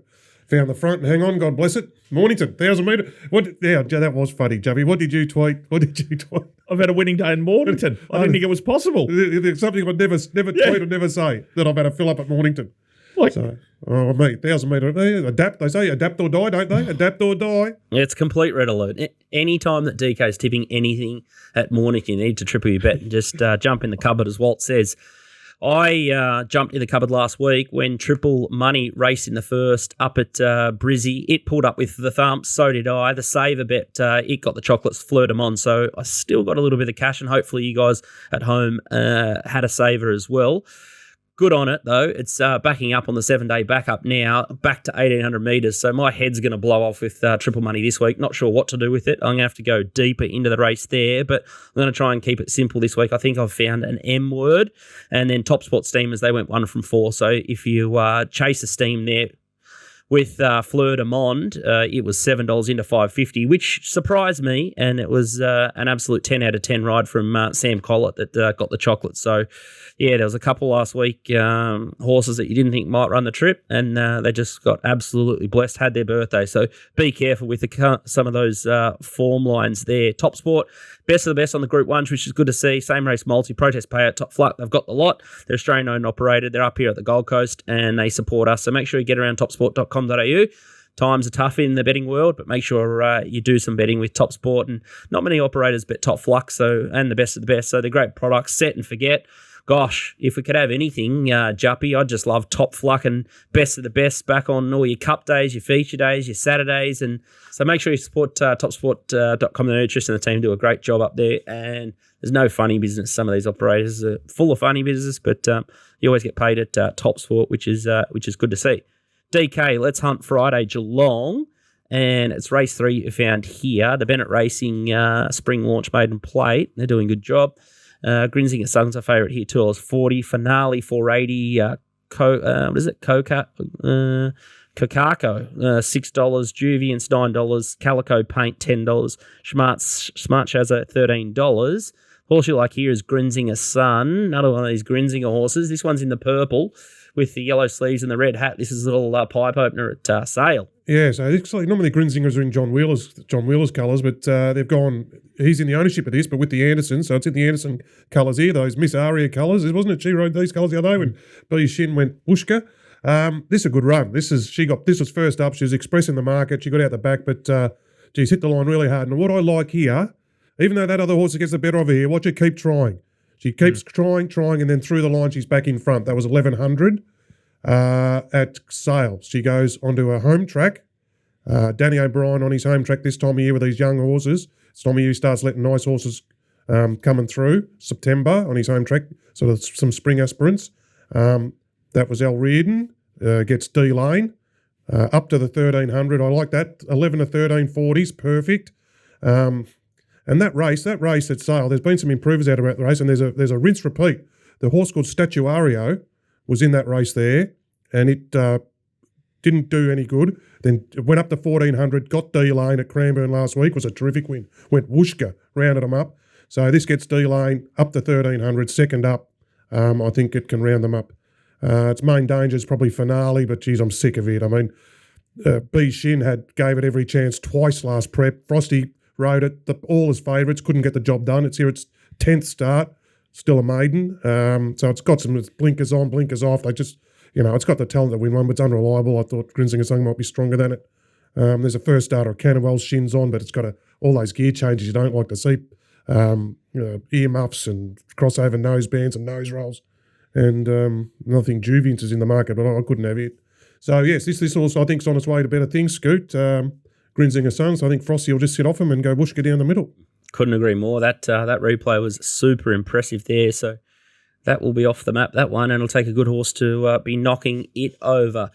Speaker 3: found the front, and hang on, God bless it. Mornington, 1,000 metre. That was funny, Juppy. What did you tweet?
Speaker 4: I've had a winning day in Mornington. I didn't think it was possible.
Speaker 3: There's something I'd never tweet or never say, that I've had to fill up at Mornington. So, 1,000 metre. Adapt, they say, adapt or die, don't they? Adapt or die.
Speaker 2: It's complete red alert. Any time that DK's tipping anything at Mornington, you need to triple your bet and just jump in the cupboard, as Walt says. I jumped in the cupboard last week when Triple Money raced in the first up at Brizzy. It pulled up with the thumps, so did I. The saver bet, it got the chocolates, flirt them on. So I still got a little bit of cash, and hopefully you guys at home had a saver as well. Good on it, though. It's backing up on the 7-day backup now, back to 1,800 metres. So my head's going to blow off with Triple Money this week. Not sure what to do with it. I'm going to have to go deeper into the race there, but I'm going to try and keep it simple this week. I think I've found an M word. And then TopSport Steamers, they went 1 from 4. So if you chase a steam there, with Fleur de Monde, it was $7 into $5.50, which surprised me, and it was an absolute 10 out of 10 ride from Sam Collett that got the chocolate. So, yeah, there was a couple last week, horses that you didn't think might run the trip, and they just got absolutely blessed, had their birthday. So be careful with some of those form lines there. TopSport, best of the best on the Group 1s, which is good to see. Same race multi, protest payout, Top Fluck. They've got the lot. They're Australian-owned and operated. They're up here at the Gold Coast, and they support us. So make sure you get around topsport.com.au. Times are tough in the betting world, but make sure you do some betting with TopSport. And not many operators bet Top Fluck, and the best of the best. So they're great products. Set and forget. Gosh, if we could have anything, JUPP, I'd just love Top Fluck and best of the best back on all your cup days, your feature days, your Saturdays. And so make sure you support topsport.com. The Nutrition and the team do a great job up there. And there's no funny business. Some of these operators are full of funny business, but you always get paid at TopSport, which is good to see. DK, Let's Hunt Friday, Geelong. And it's race 3 you found here. The Bennett Racing Spring Launch Maiden Plate. They're doing a good job. Grinzinger Sung's a favourite here, $2.40. Finale, $4.80. What is it? Kokako, $6. Juviance, $9. Calico Paint, $10. Smart Shazza, $13. Horse you like here is Grinzinger Sun. Another one of these Grinzinger horses. This one's in the purple with the yellow sleeves and the red hat. This is a little pipe opener at Sale.
Speaker 3: Yeah, so it's like normally Grinzingers are in John Wheeler's colours, but they've gone. He's in the ownership of this, but with the Anderson, so it's in the Anderson colours here. Those Miss Aria colours, wasn't it? She rode these colours the other day when Billy Shin went Bushka. This is a good run. This was first up. She was expressing the market. She got out the back, but she's hit the line really hard. And what I like here, even though that other horse gets the better of her here, watch her keep trying. She keeps trying, and then through the line she's back in front. That was 1100 at Sale. She goes onto her home track. Danny O'Brien on his home track this time of year with these young horses. This time of year he starts letting nice horses coming through. September on his home track, sort of some spring aspirants. That was El Reardon, gets D Lane, up to the 1300. I like that. 11 to 1340s, perfect. And that race at Sale, there's been some improvers out about the race, and there's a rinse repeat. The horse called Statuario was in that race there, and it didn't do any good. Then it went up to 1400, got D Lane at Cranbourne last week, was a terrific win. Went whooshka, rounded them up. So this gets D Lane up to 1300, second up. I think it can round them up. Its main danger is probably Finale, but geez, I'm sick of it. I mean, B Shin gave it every chance twice last prep. Frosty rode it, all his favourites, couldn't get the job done. It's here its 10th start, still a maiden. So it's got some blinkers on, blinkers off. They just, it's got the talent to win one, but it's unreliable. I thought Grinzinger Sung might be stronger than it. There's a first starter at Carnival, shins on, but it's got all those gear changes you don't like to see. Ear muffs and crossover nose bands and nose rolls. And nothing Juviance is in the market, but I couldn't have it. So, yes, this also I think is on its way to better things, Scoot. Grinzinger Sons. I think Frosty will just sit off him and go whooshka down the middle.
Speaker 2: Couldn't agree more. That replay was super impressive there. So that will be off the map, that one, and it'll take a good horse to be knocking it over.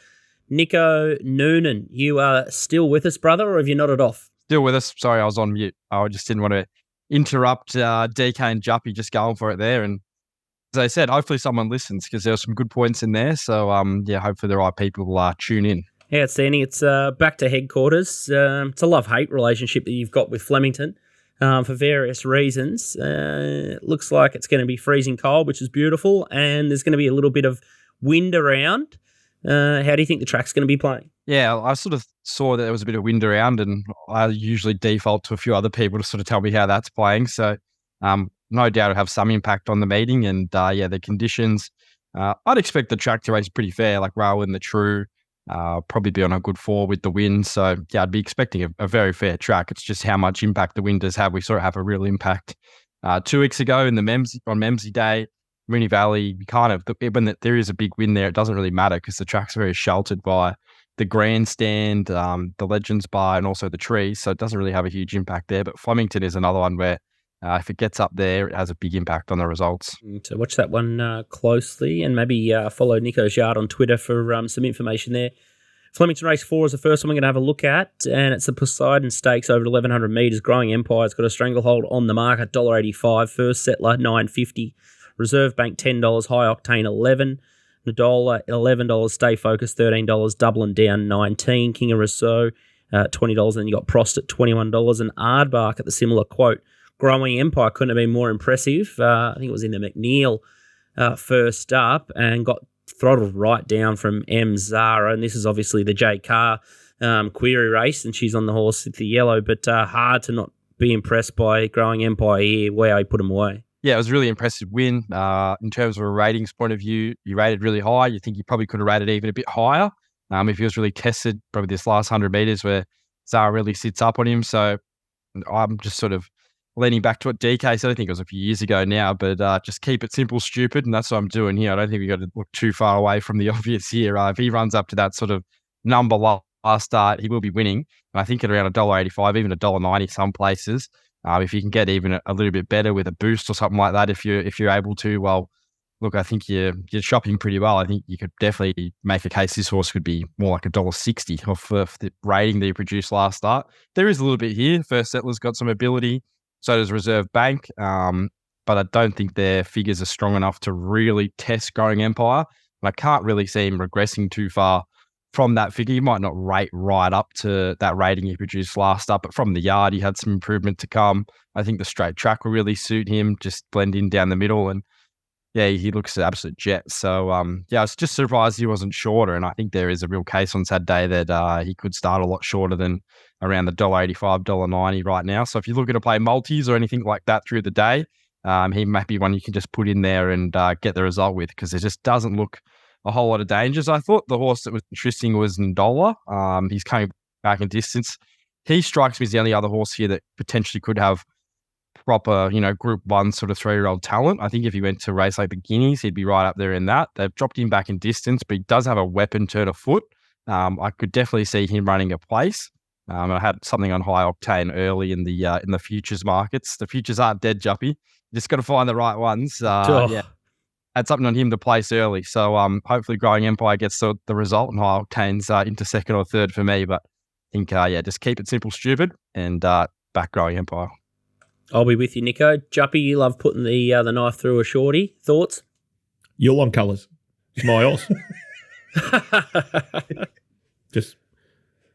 Speaker 2: Nico Noonan, you are still with us, brother, or have you nodded off?
Speaker 5: Still with us. Sorry, I was on mute. I just didn't want to interrupt DK and Juppy just going for it there. And as I said, hopefully someone listens because there were some good points in there. So, hopefully the right people will tune in.
Speaker 2: Yeah, outstanding. It's back to headquarters. It's a love-hate relationship that you've got with Flemington for various reasons. Looks like it's going to be freezing cold, which is beautiful, and there's going to be a little bit of wind around. How do you think the track's going to be playing?
Speaker 5: Yeah, I sort of saw that there was a bit of wind around, and I usually default to a few other people to sort of tell me how that's playing. So no doubt it'll have some impact on the meeting, and the conditions. I'd expect the track to race pretty fair, like Rail in the True. Probably be on a good 4 with the wind. So, I'd be expecting a very fair track. It's just how much impact the wind does have. We sort of have a real impact. 2 weeks ago in the on Memsey Day, Moonee Valley, when there is a big wind there, it doesn't really matter because the track's very sheltered by the grandstand, the Legends Bar, and also the trees. So it doesn't really have a huge impact there. But Flemington is another one where if it gets up there, it has a big impact on the results.
Speaker 2: So watch that one closely and maybe follow Nico's Yard on Twitter for some information there. Flemington Race 4 is the first one we're going to have a look at, and it's the Poseidon Stakes over 1,100 metres. Growing Empire's got a stranglehold on the market, $1.85. First settler, $9.50. Reserve Bank, $10. High Octane, $11. Nadola, $11. Stay Focused, $13. Dublin Down, $19. King of Rousseau, $20. And then you got Prost at $21. And Aardvark at the similar quote. Growing Empire couldn't have been more impressive. I think it was in the McNeil first up and got throttled right down from M. Zara. And this is obviously the J. Carr query race, and she's on the horse with the yellow, but hard to not be impressed by Growing Empire here, where I put him away.
Speaker 5: Yeah, it was a really impressive win. In terms of a ratings point of view, you rated really high. You think you probably could have rated even a bit higher if he was really tested, probably this last 100 metres where Zara really sits up on him. So I'm just sort of leaning back to what DK said. I think it was a few years ago now, but just keep it simple, stupid, and that's what I'm doing here. I don't think we've got to look too far away from the obvious here. If he runs up to that sort of number last start, he will be winning. And I think at around $1.85, even $1.90 some places. If you can get even a little bit better with a boost or something like that, if you're able to, well, look, I think you're shopping pretty well. I think you could definitely make a case this horse could be more like $1.60 off the rating that he produced last start. There is a little bit here. First Settler's got some ability. So does Reserve Bank, but I don't think their figures are strong enough to really test Growing Empire. And I can't really see him regressing too far from that figure. You might not rate right up to that rating he produced last up, but from the yard, he had some improvement to come. I think the straight track will really suit him, just blend in down the middle. And yeah, he looks an absolute jet. So I was just surprised he wasn't shorter. And I think there is a real case on Saturday that he could start a lot shorter than around the $1.85, $1.90 right now. So if you're looking to play multis or anything like that through the day, he might be one you can just put in there and get the result with, because it just doesn't look a whole lot of dangers. I thought the horse that was interesting was Ndola. He's coming back in distance. He strikes me as the only other horse here that potentially could have proper, Group 1 sort of 3-year-old talent. I think if he went to race like the Guineas, he'd be right up there in that. They've dropped him back in distance, but he does have a weapon turn of foot. I could definitely see him running a place. I had something on high octane early in the futures markets. The futures aren't dead, Juppy. You just got to find the right ones. Yeah, had something on him to place early. So hopefully Growing Empire gets the result and high octanes into second or third for me. But I think just keep it simple, stupid, and back Growing Empire.
Speaker 2: I'll be with you, Nico. Juppy, you love putting the knife through a shorty. Thoughts?
Speaker 4: You're on colours. It's my horse. Just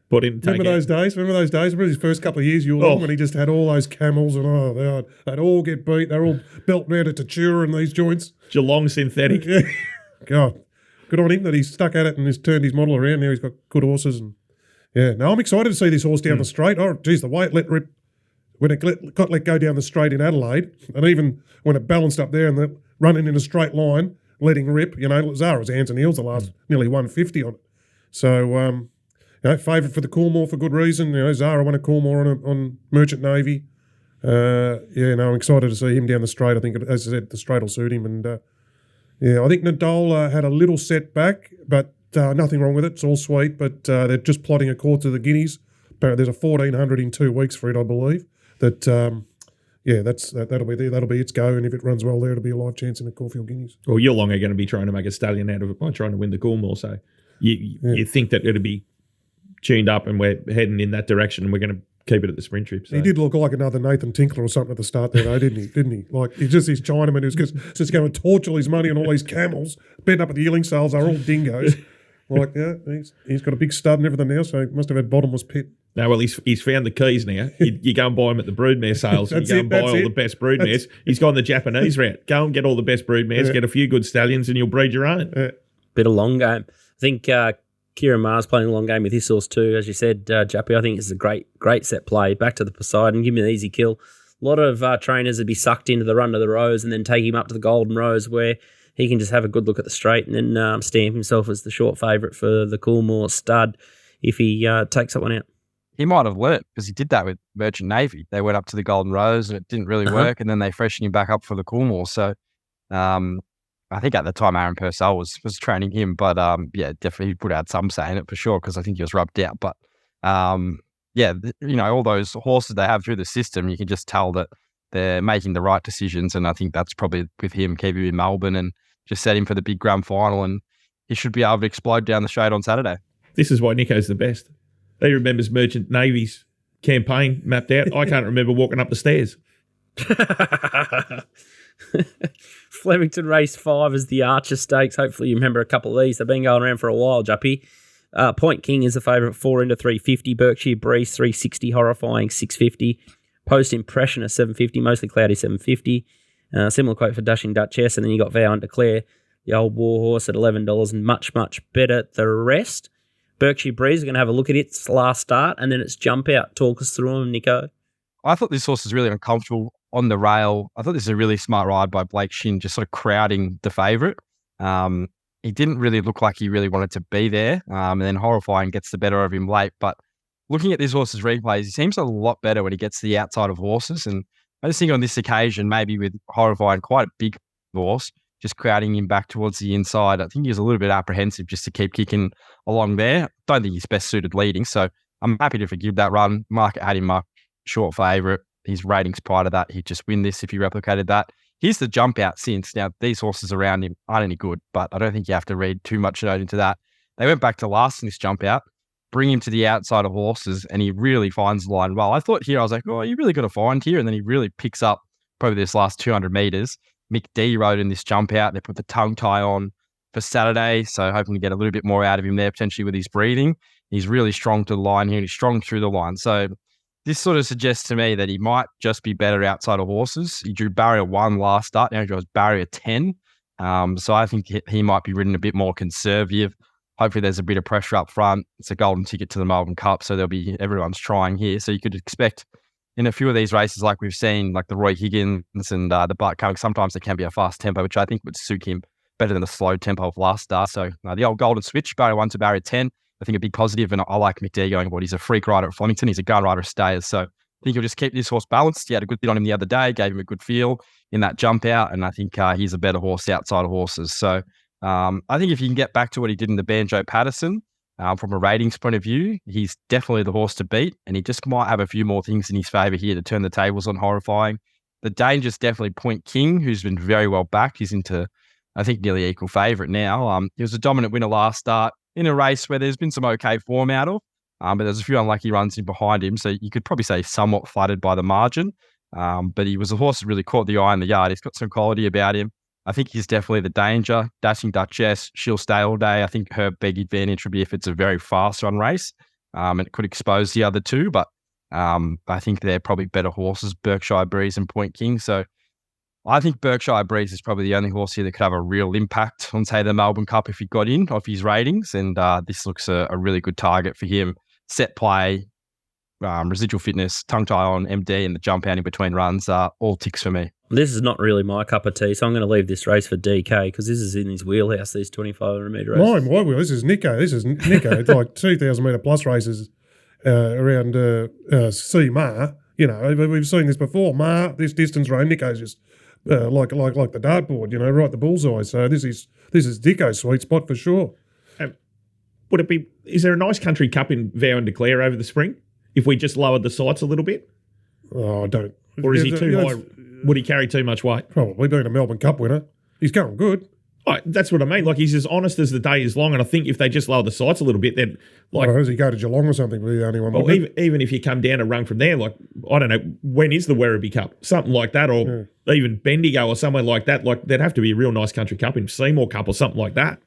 Speaker 4: put in.
Speaker 3: Remember those days? Remember his first couple of years, when he just had all those camels and they'd all get beat. They're all built around at Tatura and these joints.
Speaker 4: Geelong synthetic.
Speaker 3: Yeah. God, good on him that he's stuck at it and has turned his model around. Now he's got good horses. And no, I'm excited to see this horse down the straight. Oh, geez, the way it let rip when it got let go down the straight in Adelaide, and even when it balanced up there and the running in a straight line, letting rip, Zara's hands and heels the last nearly 150 on it. So, favourite for the Coolmore for good reason. Zara won a Coolmore on Merchant Navy. I'm excited to see him down the straight. I think, as I said, the straight will suit him. And, I think Nadal had a little setback, but nothing wrong with it. It's all sweet, but they're just plotting a course to the Guineas. There's a 1,400 in 2 weeks for it, I believe. That'll be its go. And if it runs well there, it'll be a live chance in the Caulfield Guineas.
Speaker 4: Well, you're long are going to be trying to make a stallion out of it by trying to win the Coolmore. So you think that it'll be tuned up and we're heading in that direction and we're going to keep it at the sprint trip. So.
Speaker 3: He did look like another Nathan Tinkler or something at the start there, though, didn't he? Like, he's just his Chinaman who's just going to torch all his money on all these camels, betting up at the yearling sales are all dingoes. He's got a big stud and everything now, so he must have had bottomless pit.
Speaker 4: No, well, he's found the keys now. You go and buy him at the broodmare sales. You go and buy all the best broodmares. He's gone the Japanese route. Go and get all the best broodmares, get a few good stallions, and you'll breed your own.
Speaker 2: Bit of long game. I think Kieran Maher's playing a long game with his horse too. As you said, Juppy, I think it's a great set play. Back to the Poseidon, give him an easy kill. A lot of trainers would be sucked into the run to the Rose and then take him up to the Golden Rose where he can just have a good look at the straight and then stamp himself as the short favourite for the Coolmore stud if he takes that one out.
Speaker 5: He might have learnt because he did that with Merchant Navy. They went up to the Golden Rose and it didn't really work, and then they freshened him back up for the Coolmore. So I think at the time Aaron Purcell was training him, but definitely he put out some saying it for sure because I think he was rubbed out. But all those horses they have through the system, you can just tell that they're making the right decisions, and I think that's probably with him keeping him in Melbourne and just set him for the big grand final, and he should be able to explode down the straight on Saturday.
Speaker 4: This is why Nico's the best. He remembers Merchant Navy's campaign mapped out. I can't remember walking up the stairs.
Speaker 2: Flemington race 5 is the Archer Stakes. Hopefully you remember a couple of these. They've been going around for a while, Juppy. Point King is the favourite, 4 into 350. Berkshire Breeze 360, Horrifying 650. Post Impression is 750, Mostly Cloudy 750. Similar quote for Dashing Duchess, and then you got Vow and Declare, the old war horse at $11, and much better the rest. Berkshire Breeze, are going to have a look at its last start, and then its jump out. Talk us through them, Nico.
Speaker 5: I thought this horse was really uncomfortable on the rail. I thought this is a really smart ride by Blake Shin, just sort of crowding the favourite. He didn't really look like he really wanted to be there, and then Horrifying gets the better of him late. But looking at this horse's replays, he seems a lot better when he gets to the outside of horses, and I just think on this occasion, maybe with Horrifying, quite a big horse, just crowding him back towards the inside. I think he was a little bit apprehensive just to keep kicking along there. Don't think he's best suited leading, so I'm happy to forgive that run. Market had him marked short favourite. His ratings prior to that, he'd just win this if he replicated that. Here's the jump out since. Now, these horses around him aren't any good, but I don't think you have to read too much note into that. They went back to last in this jump out, bring him to the outside of horses, and he really finds the line well. I thought here, I was like, oh, you really got to find here. And then he really picks up probably this last 200 metres. Mick D rode in this jump out. They put the tongue tie on for Saturday, so hoping to get a little bit more out of him there, potentially with his breathing. He's really strong to the line here, and he's strong through the line. So this sort of suggests to me that he might just be better outside of horses. He drew barrier 1 last start. Now he draws barrier 10. So I think he might be ridden a bit more conservative. Hopefully there's a bit of pressure up front. It's a golden ticket to the Melbourne Cup, so everyone's trying here. So you could expect in a few of these races, like we've seen, like the Roy Higgins and the Bart Cummings, sometimes there can be a fast tempo, which I think would suit him better than the slow tempo of last start. So the old golden switch, barrier 1 to barrier 10, I think a big positive, and I like McDee going aboard. He's a freak rider at Flemington. He's a gun rider of stayers. So I think he'll just keep this horse balanced. He had a good bit on him the other day, gave him a good feel in that jump out, and I think he's a better horse outside of horses. So I think if you can get back to what he did in the Banjo Patterson, from a ratings point of view, he's definitely the horse to beat, and he just might have a few more things in his favour here to turn the tables on Horrifying. The danger's definitely Point King, who's been very well backed. He's into, I think, nearly equal favourite now. He was a dominant winner last start in a race where there's been some okay form out of, but there's a few unlucky runs in behind him, so you could probably say somewhat flattered by the margin. But he was a horse that really caught the eye in the yard. He's got some quality about him. I think he's definitely the danger. Dashing Duchess, she'll stay all day. I think her big advantage would be if it's a very fast run race, and it could expose the other two, but I think they're probably better horses, Berkshire Breeze and Point King. So I think Berkshire Breeze is probably the only horse here that could have a real impact on, say, the Melbourne Cup if he got in off his ratings, and this looks a really good target for him. Set play, residual fitness, tongue tie on, MD, and the jump out in between runs are all ticks for me.
Speaker 2: This is not really my cup of tea, so I'm going to leave this race for DK because this is in his wheelhouse, these 2,500 metre races.
Speaker 3: My wheel. This is Nico. It's like 2,000 metre plus races around C Mar. You know, we've seen this before. Mar, this distance range, Nico's just like the dartboard, you know, right the bullseye. So this is Dicko's sweet spot for sure.
Speaker 4: Would it be? Is there a nice country cup in Vow and Declare over the spring if we just lowered the sights a little bit?
Speaker 3: Oh, I don't.
Speaker 4: Or is he too high? Would he carry too much weight?
Speaker 3: Probably being a Melbourne Cup winner. He's going good.
Speaker 4: That's what I mean. Like, he's as honest as the day is long, and I think if they just lower the sights a little bit, then like,
Speaker 3: does he go to Geelong or something? Be the only one.
Speaker 4: Well, even if you come down a rung from there, like, I don't know, when is the Werribee Cup? Something like that, or even Bendigo or somewhere like that. Like, there'd have to be a real nice country cup in Seymour Cup or something like that.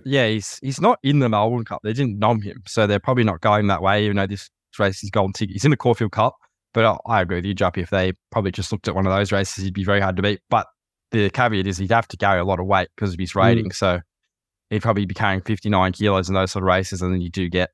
Speaker 5: Yeah, he's not in the Melbourne Cup. They didn't nom him, so they're probably not going that way. Even though this race is golden ticket, he's in the Caulfield Cup. But I agree with you, Juppy. If they probably just looked at one of those races, he'd be very hard to beat. But the caveat is he'd have to carry a lot of weight because of his rating. So he'd probably be carrying 59 kilos in those sort of races. And then you do get,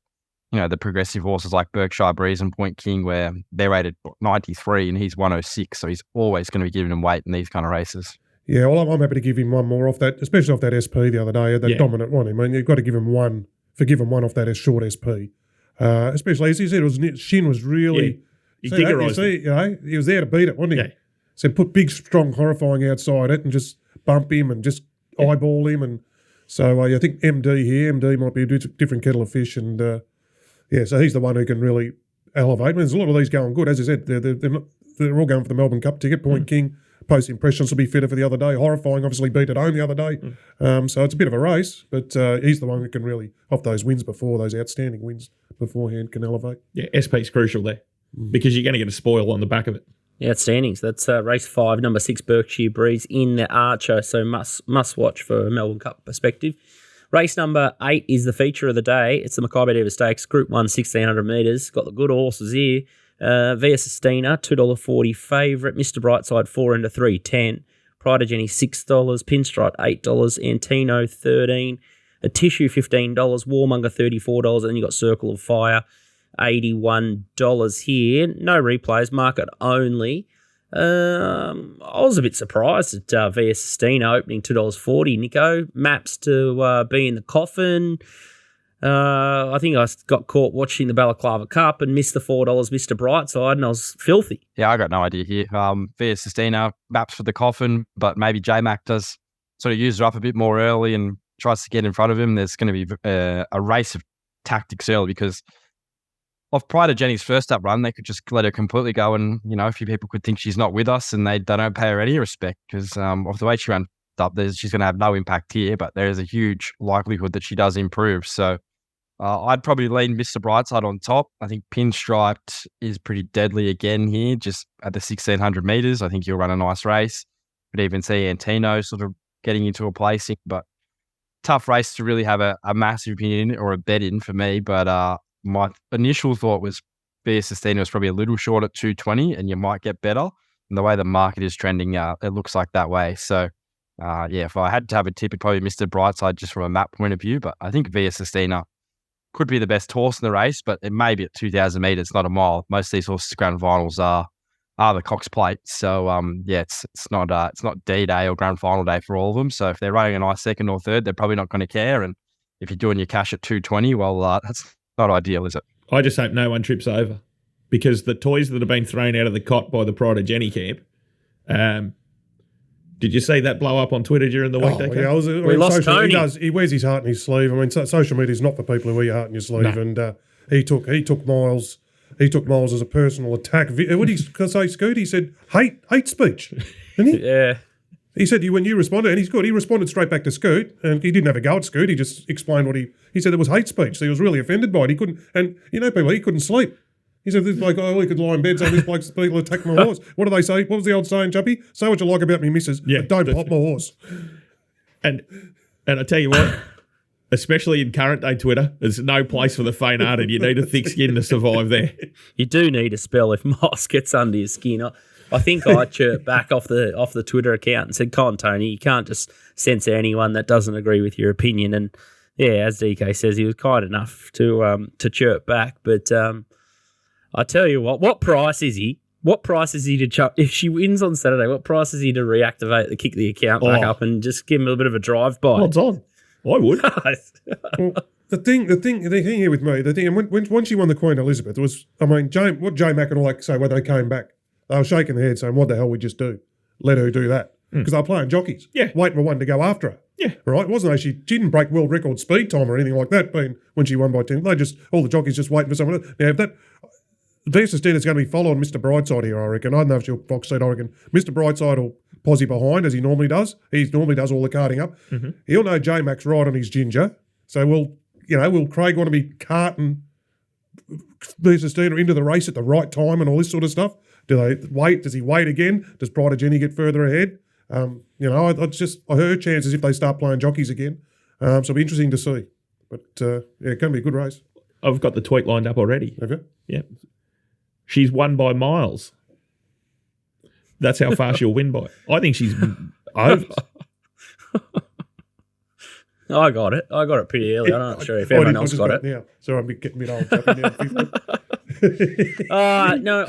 Speaker 5: you know, the progressive horses like Berkshire Breeze and Point King, where they're rated 93 and he's 106. So he's always going to be giving him weight in these kind of races.
Speaker 3: Yeah, well, I'm happy to give him one more off that, especially off that SP the other day, that dominant one. I mean, you've got to give him one off that short SP. Especially, as he said, Shin was really...
Speaker 4: Yeah. He diggerised it.
Speaker 3: You know, he was there to beat it, wasn't he? Yeah. So put big, strong, Horrifying outside it and just bump him and just eyeball him. And so I think MD might be a different kettle of fish. And, so he's the one who can really elevate. I mean, there's a lot of these going good. As I said, they're all going for the Melbourne Cup ticket. Point King, Post Impressions will be fitter for the other day. Horrifying obviously beat at home the other day. So it's a bit of a race, but he's the one who can really, off those wins before, those outstanding wins beforehand, can elevate.
Speaker 4: Yeah, SP's crucial there. Because you're going to get a spoil on the back of it.
Speaker 2: Outstanding. So that's race 5, number 6 Berkshire Breeze in the Archer. So must watch for a Melbourne Cup perspective. Race number 8 is the feature of the day. It's the Makybe Diva Stakes, Group 1, 1,600 metres. Got the good horses here. Via Sustina, $2.40 favourite. Mr. Brightside, 4 into 3.10. Pride of Jenny, $6. Pinstripe, $8. Antino, $13. A Tissue, $15. Warmonger, $34. And then you got Circle of Fire, $81 here. No replays, market only. I was a bit surprised at Via Sustina opening $2.40. Nico, maps to be in the coffin. I think I got caught watching the Balaclava Cup and missed the $4 Mr. Brightside, and I was filthy.
Speaker 5: Yeah, I got no idea here. Via Sustina, maps for the coffin, but maybe J-Mac does sort of use her up a bit more early and tries to get in front of him. There's going to be a race of tactics early because of Pride of Jenny's first up run, they could just let her completely go, and a few people could think she's not with us, and they don't pay her any respect because of the way she ran up. She's going to have no impact here, but there is a huge likelihood that she does improve. So I'd probably lean Mr. Brightside on top. I think Pinstriped is pretty deadly again here, just at the 1,600 metres. I think he'll run a nice race. Could even see Antino sort of getting into a placing, but tough race to really have a massive opinion or a bet in for me. But my initial thought was Via Sustina was probably a little short at 220 and you might get better. And the way the market is trending, it looks like that way. So, if I had to have a tip, it'd probably Mr. Brightside just from a map point of view. But I think Via Sustina could be the best horse in the race, but it may be at 2,000 metres, not a mile. Most of these horses' grand finals are the Cox Plate. So, it's not D-Day or grand final day for all of them. So if they're running a nice second or third, they're probably not going to care. And if you're doing your cash at 220, well, that's not ideal, is it?
Speaker 4: I just hope no one trips over because the toys that have been thrown out of the cot by the Pride of Jenny camp. Did you see that blow up on Twitter during the week?
Speaker 3: We
Speaker 2: lost Tony.
Speaker 3: He wears his heart in his sleeve. I mean, social media is not for people who wear your heart in your sleeve. No. And he took Miles as a personal attack. What did he say, Scoot? He said hate speech, didn't he?
Speaker 2: Yeah.
Speaker 3: He said when you responded, and he's good. He responded straight back to Scoot, and he didn't have a go at Scoot. He just explained what he said. It was hate speech. So he was really offended by it. He couldn't, and people, he couldn't sleep. He said, this bloke, he could lie in bed saying this bloke's people attack my horse. What do they say? What was the old saying, Juppy? Say what you like about me, missus, but don't pop my horse.
Speaker 4: And I tell you what, especially in current day Twitter, there's no place for the faint-hearted. You need a thick skin to survive there.
Speaker 2: You do need a spell if Moss gets under your skin. I think I chirped back off the Twitter account and said, "Come on, Tony, you can't just censor anyone that doesn't agree with your opinion." And yeah, as DK says, he was kind enough to chirp back, but. I tell you what price is he? What price is he to chuck? If she wins on Saturday, what price is he to reactivate, kick the account back up and just give him a bit of a drive-by?
Speaker 4: Odds on. I would.
Speaker 3: Well, the thing here with me, and when she won the Queen Elizabeth, what J-Mac and all that say when they came back, they were shaking their heads saying, what the hell we just do? Let her do that. Because they were playing jockeys.
Speaker 4: Yeah.
Speaker 3: Waiting for one to go after her.
Speaker 4: Yeah.
Speaker 3: Right? Wasn't they? She didn't break world record speed time or anything like that when she won by 10. All the jockeys just waiting for someone else. Now, if that... Via Sustina is going to be following Mr. Brightside here, I reckon. I don't know if she'll box seat. I reckon Mr. Brightside will posse behind as he normally does. He normally does all the carting up. Mm-hmm. He'll know J-Mac's right on his ginger. So will Craig want to be carting Via Sustina into the race at the right time and all this sort of stuff? Do they wait? Does he wait again? Does Pride of Jenny get further ahead? I heard chances if they start playing jockeys again. So it'll be interesting to see. But it's going to be a good race.
Speaker 4: I've got the tweet lined up already.
Speaker 3: Have you?
Speaker 4: Yeah. She's won by miles. That's how far she'll win by. I think she's over.
Speaker 2: I got it pretty early. I'm not sure if everyone else got it.
Speaker 3: Now. Sorry, I'm getting a bit old.
Speaker 2: No,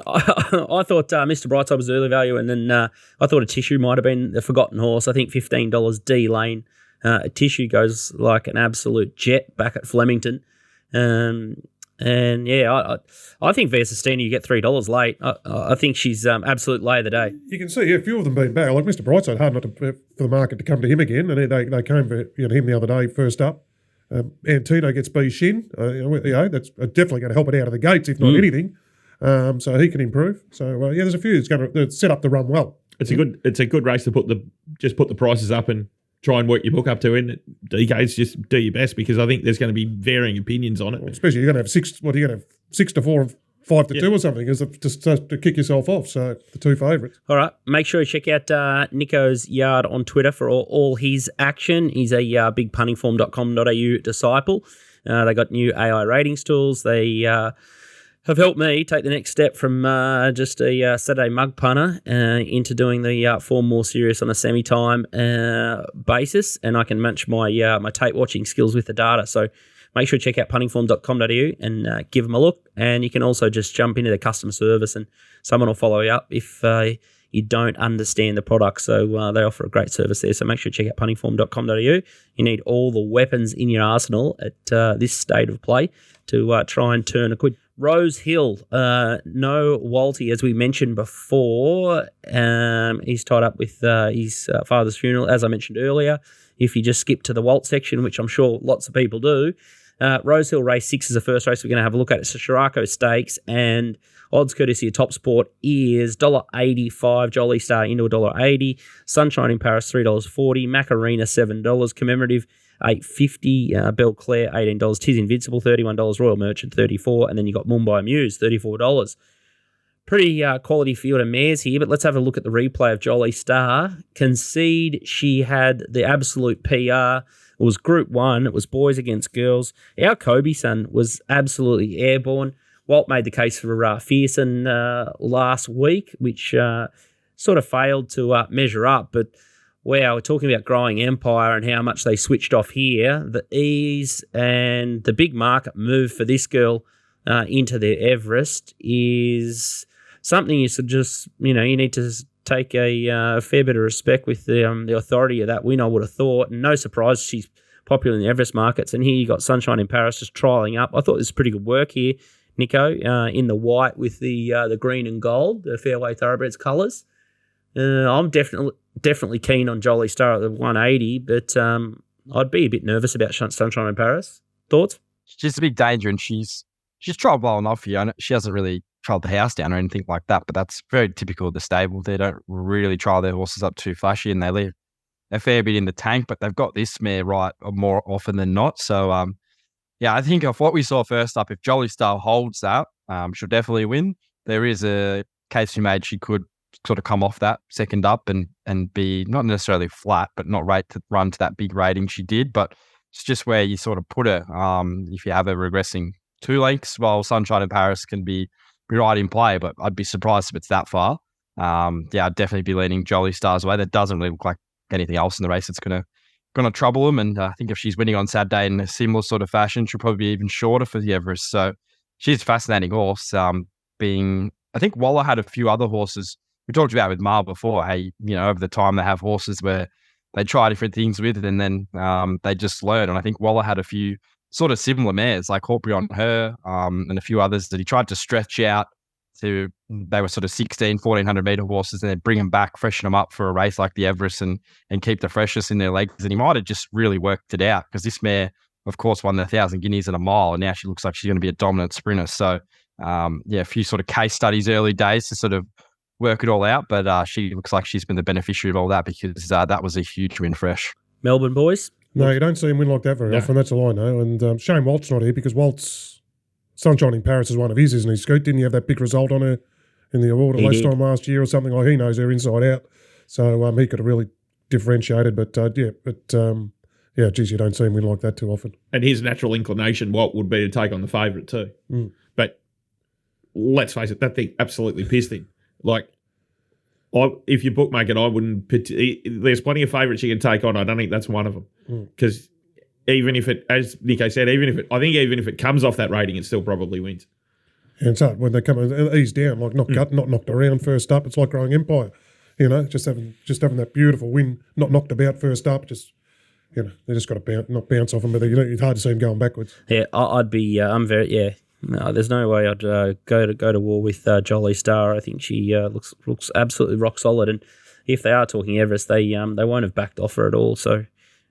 Speaker 2: I thought Mr. Brightside was early value, and then I thought a Tissue might have been the forgotten horse. I think $15 D Lane. A Tissue goes like an absolute jet back at Flemington. And yeah, I think Via Sustina you get $3 late. I think she's absolute lay of the day.
Speaker 3: You can see a few of them being back. Like Mr. Brightside, hard not for the market to come to him again, and they came for him the other day first up. Antino gets B Shin. That's definitely going to help it out of the gates, if not anything. So he can improve. So there's a few that's going to set up the run well.
Speaker 4: It's a good race to put the prices up and try and work your book up to it. DKs, just do your best because I think there's going to be varying opinions on it.
Speaker 3: Especially you're going to have 6 to 4 and 5-2 or something, just to kick yourself off. So the two favourites.
Speaker 2: All right. Make sure you check out Nico's Yard on Twitter for all his action. He's a big puntingform.com.au disciple. They got new AI ratings tools. They have helped me take the next step from just a Saturday mug punter into doing the form more serious on a semi-time basis, and I can match my my tape watching skills with the data. So make sure you check out puntingform.com.au and give them a look. And you can also just jump into the customer service and someone will follow you up if you don't understand the product. So they offer a great service there. So make sure you check out puntingform.com.au. You need all the weapons in your arsenal at this state of play to try and turn a quid. Rosehill, no Walty, as we mentioned before. He's tied up with his father's funeral, as I mentioned earlier. If you just skip to the Walt section, which I'm sure lots of people do, Rosehill Race 6 is the first race we're going to have a look at. It's the Sheraco Stakes, and odds courtesy of TopSport is $1.85, Jolly Star into $1.80, Sunshine in Paris $3.40, Macarena $7, Commemorative $8.50, Belclair $18, Tis Invincible $31, Royal Merchant $34, and then you got Mumbai Muse $34. Pretty quality field of mares here, but let's have a look at the replay of Jolly Star. Concede she had the absolute PR. It was Group 1. It was boys against girls. Our Kobe son was absolutely airborne. Walt made the case for Fearson last week, which sort of failed to measure up, but wow, we're talking about growing empire and how much they switched off here. The ease and the big market move for this girl into the Everest is something you should just, you need to take a fair bit of respect with the authority of that win, I would have thought. And no surprise, she's popular in the Everest markets. And here you got Sunshine in Paris just trialling up. I thought this was pretty good work here, Nico, in the white with the green and gold, the Fairway Thoroughbreds colours. I'm definitely keen on Jolly Star at the 180, but I'd be a bit nervous about Sunshine in Paris. Thoughts?
Speaker 5: She's a big danger, and she's trialled well enough here. I know she hasn't really trialled the house down or anything like that, but that's very typical of the stable. They don't really trial their horses up too flashy, and they leave a fair bit in the tank, but they've got this mare right more often than not. So, I think of what we saw first up, if Jolly Star holds that, she'll definitely win. There is a case to be made she could sort of come off that second up and be not necessarily flat, but not run to that big rating she did. But it's just where you sort of put her. If you have her regressing 2 lengths, while Sunshine in Paris can be right in play, but I'd be surprised if it's that far. I'd definitely be leaning Jolly Star's way. That doesn't really look like anything else in the race that's going to trouble them. And I think if she's winning on Saturday in a similar sort of fashion, she'll probably be even shorter for the Everest. So she's a fascinating horse. I think Waller had a few other horses we talked about with Marl before. Hey, over the time they have horses where they try different things with, and then they just learn. And I think Waller had a few sort of similar mares, like Hawkbury on her, and a few others that he tried to stretch out to. They were sort of 1,400 meter horses, and then bring them back, freshen them up for a race like the Everest, and keep the freshness in their legs. And he might have just really worked it out, because this mare, of course, won the 1,000 guineas at a mile, and now she looks like she's going to be a dominant sprinter. So, a few sort of case studies early days to sort of work it all out, but she looks like she's been the beneficiary of all that, because that was a huge win fresh.
Speaker 2: Melbourne boys?
Speaker 3: No, you don't see him win like that very often, that's all I know. And shame Walt's not here, because Walt's Sunshine in Paris is one of his, isn't he, Scoot? Didn't he have that big result on her in the award at time last year or something? Like, he knows her inside out. So he could have really differentiated, geez, you don't see him win like that too often.
Speaker 4: And his natural inclination, Walt, would be to take on the favourite too.
Speaker 3: Mm.
Speaker 4: But let's face it, that thing absolutely pissed him. Like, if you bookmark it, I wouldn't. There's plenty of favourites you can take on. I don't think that's one of them. Because even if it, as Nico said, even if it comes off that rating, it still probably wins.
Speaker 3: And so when they come ease down, like not knocked around first up, it's like growing empire. Just having that beautiful win, not knocked about first up, just. They just got to not bounce off them, but it's hard to see them going backwards.
Speaker 2: Yeah, I'd be. No, there's no way I'd go to war with Jolly Star. I think she looks absolutely rock solid, and if they are talking Everest, they won't have backed off her at all. So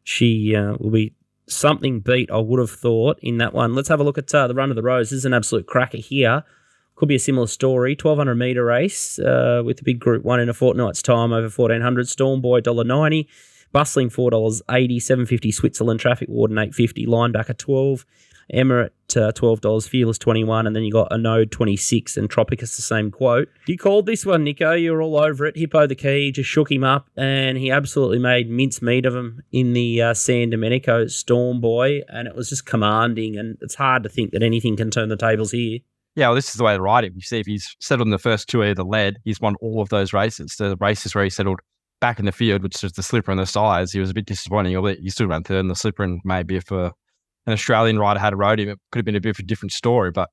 Speaker 2: she will be something beat, I would have thought, in that one. Let's have a look at the Run of the Rose. This is an absolute cracker here. Could be a similar story. 1,200 metre race with the big Group 1 in a fortnight's time over 1,400. Stormboy $1.90. Bustling $4.80, $7.50 Switzerland, Traffic Warden $8.50, Linebacker $12, Emma at $12, Fearless 21, and then you got Anode 26 and Tropicus the same quote. You called this one, Nico. You were all over it. Hippo the Key just shook him up, and he absolutely made mincemeat of him in the San Domenico Storm Boy, and it was just commanding, and it's hard to think that anything can turn the tables here.
Speaker 5: Yeah, well, this is the way to ride him. You see, if he's settled in the first two either led, he's won all of those races. The races where he settled back in the field, which is the slipper and the size, he was a bit disappointing. Albeit he still ran third in the slipper, and maybe if an Australian rider had rode him, it could have been a bit of a different story. But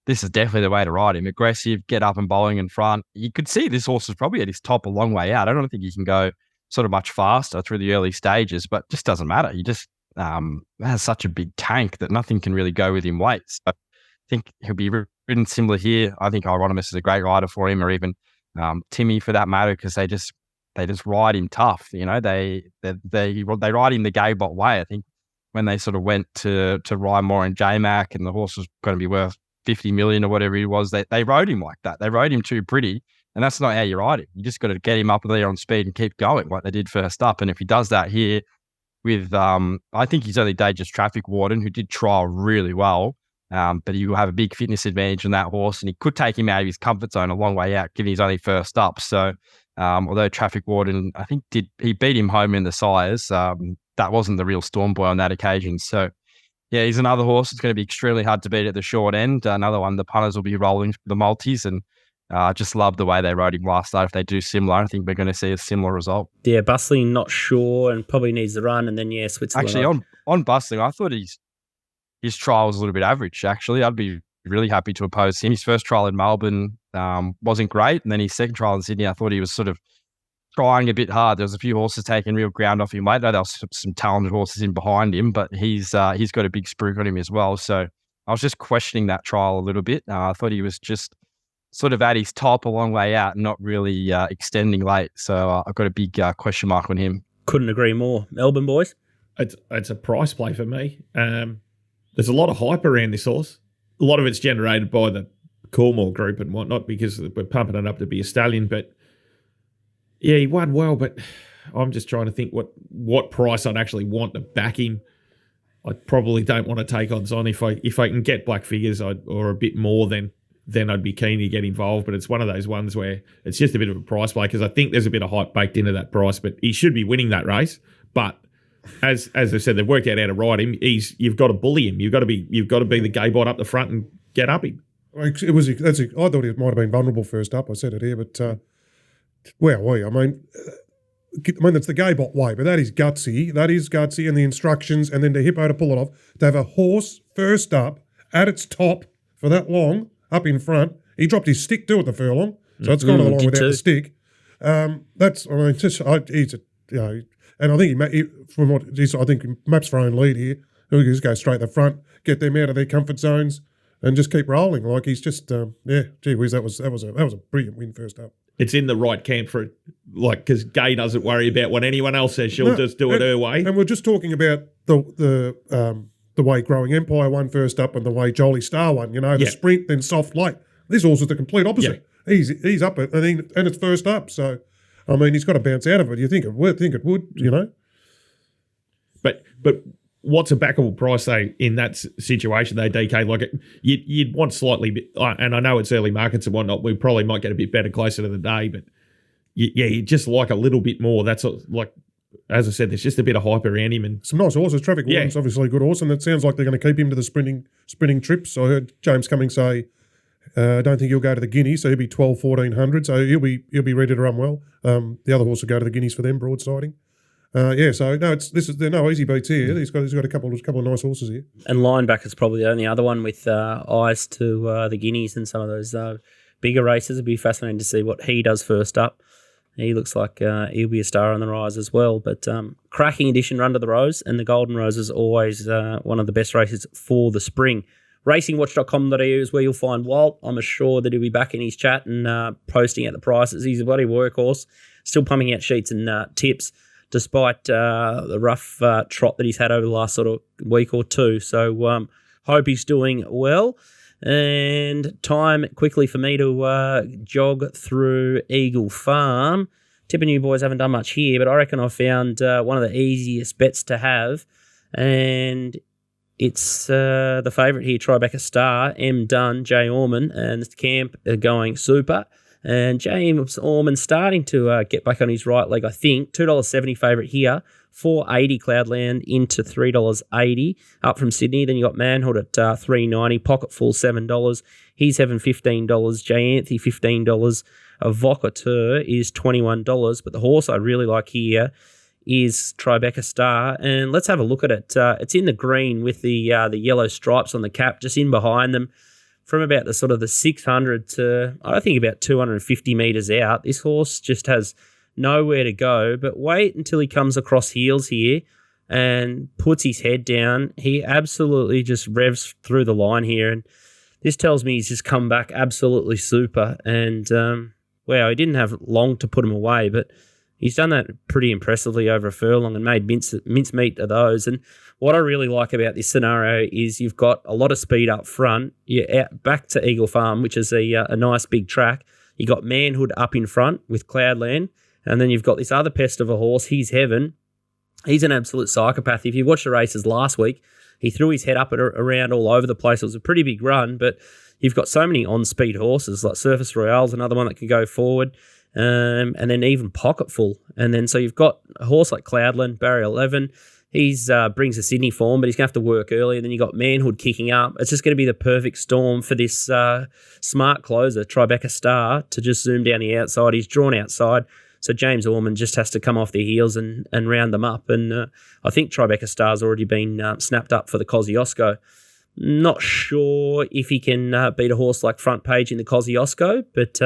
Speaker 5: this is definitely the way to ride him. Aggressive, get up and bowling in front. You could see this horse was probably at his top a long way out. I don't think he can go sort of much faster through the early stages, but just doesn't matter. He just has such a big tank that nothing can really go with him weights. So I think he'll be ridden similar here. I think Hieronymus is a great rider for him, or even Timmy for that matter, because they just ride him tough. You know, they ride him the Gaybot way. I think when they sort of went to ride more in JMac and the horse was going to be worth 50 million or whatever he was, they rode him like that. They rode him too pretty, and that's not how you ride him. You just got to get him up there on speed and keep going like they did first up. And if he does that here with, I think he's only Dangerous Traffic Warden, who did trial really well. But he will have a big fitness advantage on that horse, and he could take him out of his comfort zone a long way out, given he's only first up. So, although Traffic Warden, I think he beat him home in the sires, that wasn't the real Storm Boy on that occasion. So, yeah, he's another horse that's going to be extremely hard to beat at the short end. Another one the punters will be rolling for the multis, and just love the way they rode him last night. If they do similar, I think we're going to see a similar result.
Speaker 2: Yeah, Bustling not sure and probably needs the run, and then Switzerland.
Speaker 5: Actually, on Bustling, I thought his trial was a little bit average, actually. I'd be really happy to oppose him. His first trial in Melbourne wasn't great, and then his second trial in Sydney, I thought he was sort of trying a bit hard. There was a few horses taking real ground off him. I know there was some talented horses in behind him, but he's got a big spruik on him as well. So I was just questioning that trial a little bit. I thought he was just sort of at his top a long way out, not really extending late. So I've got a big question mark on him.
Speaker 2: Couldn't agree more. Melbourne boys?
Speaker 4: It's a price play for me. There's a lot of hype around this horse. A lot of it's generated by the Coolmore group and whatnot, because we're pumping it up to be a stallion. But yeah, he won well, but I'm just trying to think what price I'd actually want to back him. I probably don't want to take odds on. If I can get black figures or a bit more, then I'd be keen to get involved. But it's one of those ones where it's just a bit of a price play, because I think there's a bit of hype baked into that price. But he should be winning that race. But as I said, they've worked out how to ride him. You've got to bully him. You've got to be the Gaybot up the front and get up him.
Speaker 3: I thought he might have been vulnerable first up. I said it here, but where were you? I mean, it's the Gaybot way, but that is gutsy. That is gutsy, and the instructions, and then the Hippo to pull it off. To have a horse first up at its top for that long up in front. He dropped his stick too at the furlong, so it's gone along without the stick. And I think I think he maps for own lead here. He'll just go straight to the front, get them out of their comfort zones, and just keep rolling. Like he's just, gee whiz, that was a brilliant win first up. It's in the right camp for it, because Gay doesn't worry about what anyone else says. She'll just do it her way. And we're just talking about the way Growing Empire won first up and the way Jolie Star won. The sprint, then soft late. This horse is the complete opposite. Yeah. He's up and it's first up. So, I mean, he's got to bounce out of it. You think it would, But what's a backable price, though, in that situation, though, DK? Like, you'd want slightly, and I know it's early markets and whatnot, we probably might get a bit better closer to the day, but you just like a little bit more. That's like, as I said, there's just a bit of hype around him. And some nice horses. Traffic Warden's obviously a good horse, and it sounds like they're going to keep him to the sprinting trips. I heard James Cummings say, I don't think he'll go to the Guineas, so he'll be 12-1400, so he'll be ready to run well. The other horse will go to the Guineas for them, broadsiding. So no, there are no easy beats here. He's got a couple of nice horses here.
Speaker 2: And Linebacker's probably the only other one with eyes to the Guineas and some of those bigger races. It'd be fascinating to see what he does first up. He looks like he'll be a star on the rise as well. But cracking edition Run to the Rose, and the Golden Rose is always one of the best races for the spring. Racingwatch.com.au is where you'll find Walt. I'm assured that he'll be back in his chat and posting at the prices. He's a bloody workhorse, still pumping out sheets and tips, despite the rough trot that he's had over the last sort of week or two. So hope he's doing well. And time quickly for me to jog through Eagle Farm. Tipping you boys haven't done much here, but I reckon I found one of the easiest bets to have. And It's the favourite here, Tribeca Star, M. Dunn, J. Orman, and the camp are going super. And James Orman starting to get back on his right leg, I think. $2.70 favourite here. $4.80 Cloudland into $3.80 up from Sydney. Then you got Manhood at $3.90. Pocketful $7. He's having $15. Jayanthi $15. Vocateur is $21. But the horse I really like here is Tribeca Star, and let's have a look at it. It's in the green with the yellow stripes on the cap, just in behind them, from about the sort of the 600 to I think about 250 metres out. This horse just has nowhere to go. But wait until he comes across heels here and puts his head down. He absolutely just revs through the line here, and this tells me he's just come back absolutely super. And wow, he didn't have long to put him away, but he's done that pretty impressively over a furlong and made mincemeat of those. And what I really like about this scenario is you've got a lot of speed up front. You're out back to Eagle Farm, which is a nice big track. You got Manhood up in front with Cloudland, and then you've got this other pest of a horse. He's Heaven. He's an absolute psychopath. If you watched the races last week, he threw his head up and around all over the place. It was a pretty big run, but you've got so many on-speed horses, like Surface Royale's another one that can go forward. And then even Pocketful. And then so you've got a horse like Cloudland, Barrier 11. He's brings a Sydney form, but he's going to have to work early. And then you've got Manhood kicking up. It's just going to be the perfect storm for this smart closer, Tribeca Star, to just zoom down the outside. He's drawn outside. So James Orman just has to come off their heels and round them up. And I think Tribeca Star's already been snapped up for the Kosciuszko. Not sure if he can beat a horse like Front Page in the Kosciuszko, but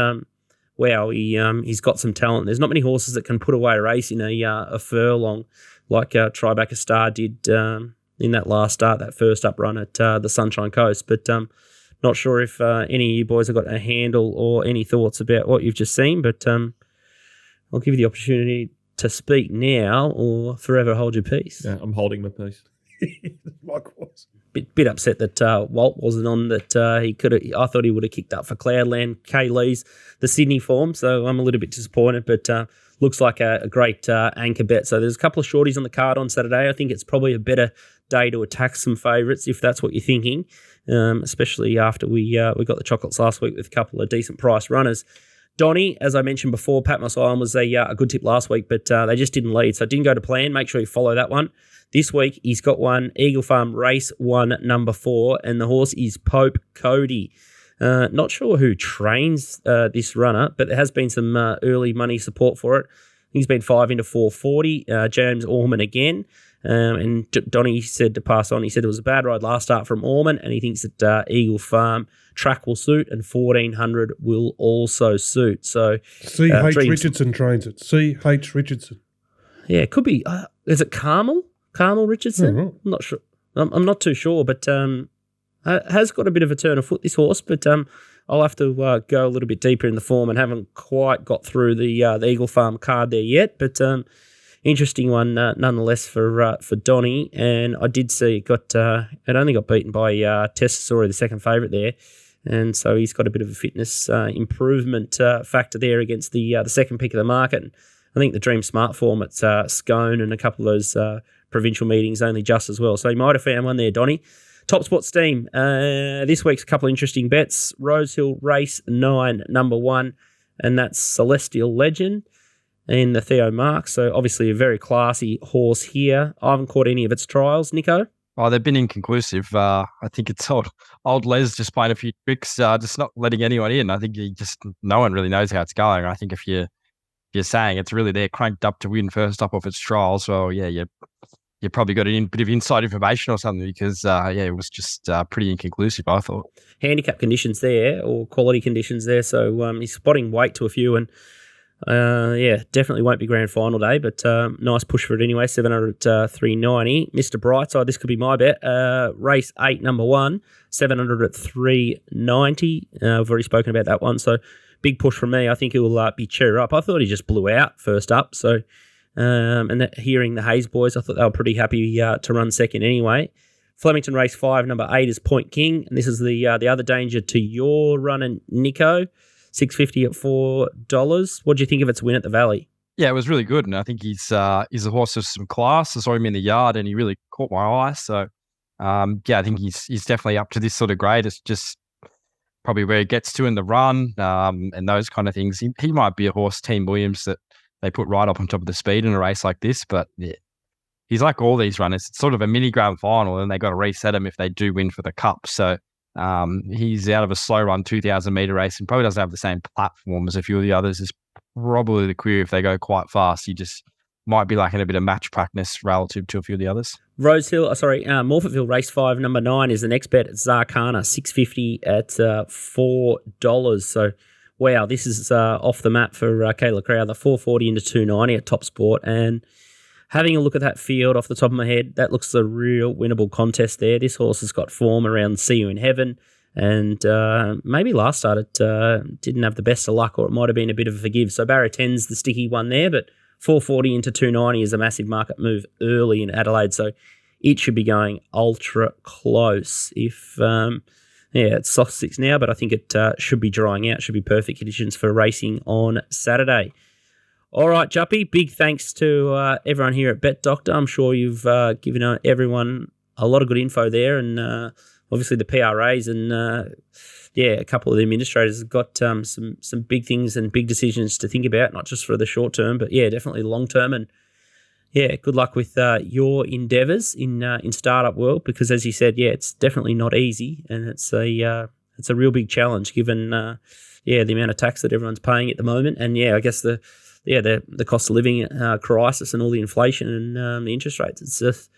Speaker 2: wow, he's got some talent. There's not many horses that can put away a race in a furlong like Tribeca Star did in that last start, that first up run at the Sunshine Coast. But not sure if any of you boys have got a handle or any thoughts about what you've just seen, but I'll give you the opportunity to speak now or forever hold your peace.
Speaker 4: Yeah, I'm holding my peace.
Speaker 3: Likewise.
Speaker 2: Bit upset that Walt wasn't on. That he could have. I thought he would have kicked up for Cloudland. Kay Lee's the Sydney form, so I'm a little bit disappointed. But looks like a great anchor bet. So there's a couple of shorties on the card on Saturday. I think it's probably a better day to attack some favourites if that's what you're thinking, especially after we got the chocolates last week with a couple of decent price runners. Donny, as I mentioned before, Patmos Island was a good tip last week, but they just didn't lead, so it didn't go to plan. Make sure you follow that one. This week, he's got one, Eagle Farm Race 1, number 4, and the horse is Pope Cody. Not sure who trains this runner, but there has been some early money support for it. He's been 5 into 440. James Orman again. And Donny said to pass on, he said it was a bad ride last start from Orman, and he thinks that Eagle Farm track will suit and 1400 will also suit. So
Speaker 3: C.H. Richardson trains it. C.H. Richardson.
Speaker 2: Yeah, it could be. Is it Carnival? Carnival Richardson?
Speaker 3: Mm-hmm.
Speaker 2: I'm not sure. I'm not too sure, but has got a bit of a turn of foot, this horse. But I'll have to go a little bit deeper in the form and haven't quite got through the Eagle Farm card there yet. But interesting one nonetheless for Donny. And I did see it only got beaten by Tessasauri, the second favourite there. And so he's got a bit of a fitness improvement factor there against the second pick of the market. And I think the Dream Smart form at Scone and a couple of those provincial meetings only just as well. So you might have found one there, Donny. TopSport Steam. This week's a couple of interesting bets. Rosehill Race 9, number 1, and that's Celestial Legend in the Theo Mark. So obviously a very classy horse here. I haven't caught any of its trials, Nico.
Speaker 5: Oh, they've been inconclusive. I think it's old Les just playing a few tricks, just not letting anyone in. I think no one really knows how it's going. I think if you're saying it's really there cranked up to win first up off its trial, so yeah, you probably got a bit of inside information or something because it was just pretty inconclusive, I thought. Handicap
Speaker 2: conditions there or quality conditions there, so he's spotting weight to a few and definitely won't be grand final day, but nice push for it anyway. 700 at 390. Mr. Brightside, this could be my bet. Race 8, number 1, 700 at 390. I've already spoken about that one, so big push from me. I think he will be cheer up. I thought he just blew out first up, so hearing the Hayes boys, I thought they were pretty happy to run second anyway. Flemington Race 5, number 8 is Point King, and this is the other danger to your running, Nico. $6.50 at $4. What do you think of its win at the Valley?
Speaker 5: Yeah, it was really good, and I think he's a horse of some class. I saw him in the yard, and he really caught my eye. So, I think he's definitely up to this sort of grade. It's just probably where he gets to in the run and those kind of things. He might be a horse, Team Williams, that they put right up on top of the speed in a race like this. But yeah, he's like all these runners. It's sort of a mini grand final, and they got to reset him if they do win for the Cup. So he's out of a slow run 2,000 metre race and probably doesn't have the same platform as a few of the others. Is probably the query if they go quite fast. He just might be lacking a bit of match practice relative to a few of the others.
Speaker 2: Morphettville Race 5, number 9 is the next bet. It's Zarkana, $6.50 at $4. So, wow, this is off the map for Kayla Crowther, $4.40 into $2.90 at TopSport. And having a look at that field off the top of my head, that looks a real winnable contest there. This horse has got form around See You in Heaven. And maybe last start it didn't have the best of luck, or it might have been a bit of a forgive. So Barra 10's the sticky one there, but $4.40 into $2.90 is a massive market move early in Adelaide. So it should be going ultra close. It's soft 6 now, but I think it should be drying out. Should be perfect conditions for racing on Saturday. All right, JUPP, big thanks to everyone here at Bet Doctor. I'm sure you've given everyone a lot of good info there, and obviously the PRAs and a couple of the administrators have got some big things and big decisions to think about, not just for the short term, but definitely long term. And good luck with your endeavours in startup world, because as you said, it's definitely not easy, and it's a real big challenge given the amount of tax that everyone's paying at the moment, and I guess the cost of living crisis and all the inflation and the interest rates. It's just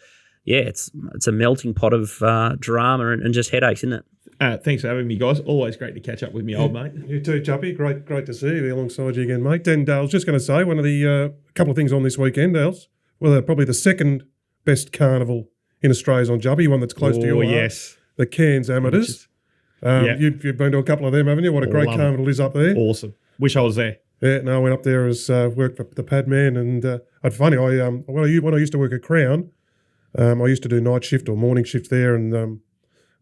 Speaker 2: it's a melting pot of drama and just headaches, isn't it?
Speaker 4: Thanks for having me, guys. Always great to catch up with me, old mate.
Speaker 3: You too, JUPP. Great to see you there alongside you again, mate. And I was just going to say, one of the couple of things on this weekend, Els, probably the second best carnival in Australia's on JUPP, one that's close to your heart.
Speaker 4: Yes.
Speaker 3: The Cairns Amateurs. You've been to a couple of them, haven't you? What a great carnival is up there.
Speaker 4: Awesome. Wish I was there.
Speaker 3: Yeah, no, I went up there as worked for the Padman, and it's funny. When I used to work at Crown, I used to do night shift or morning shift there, and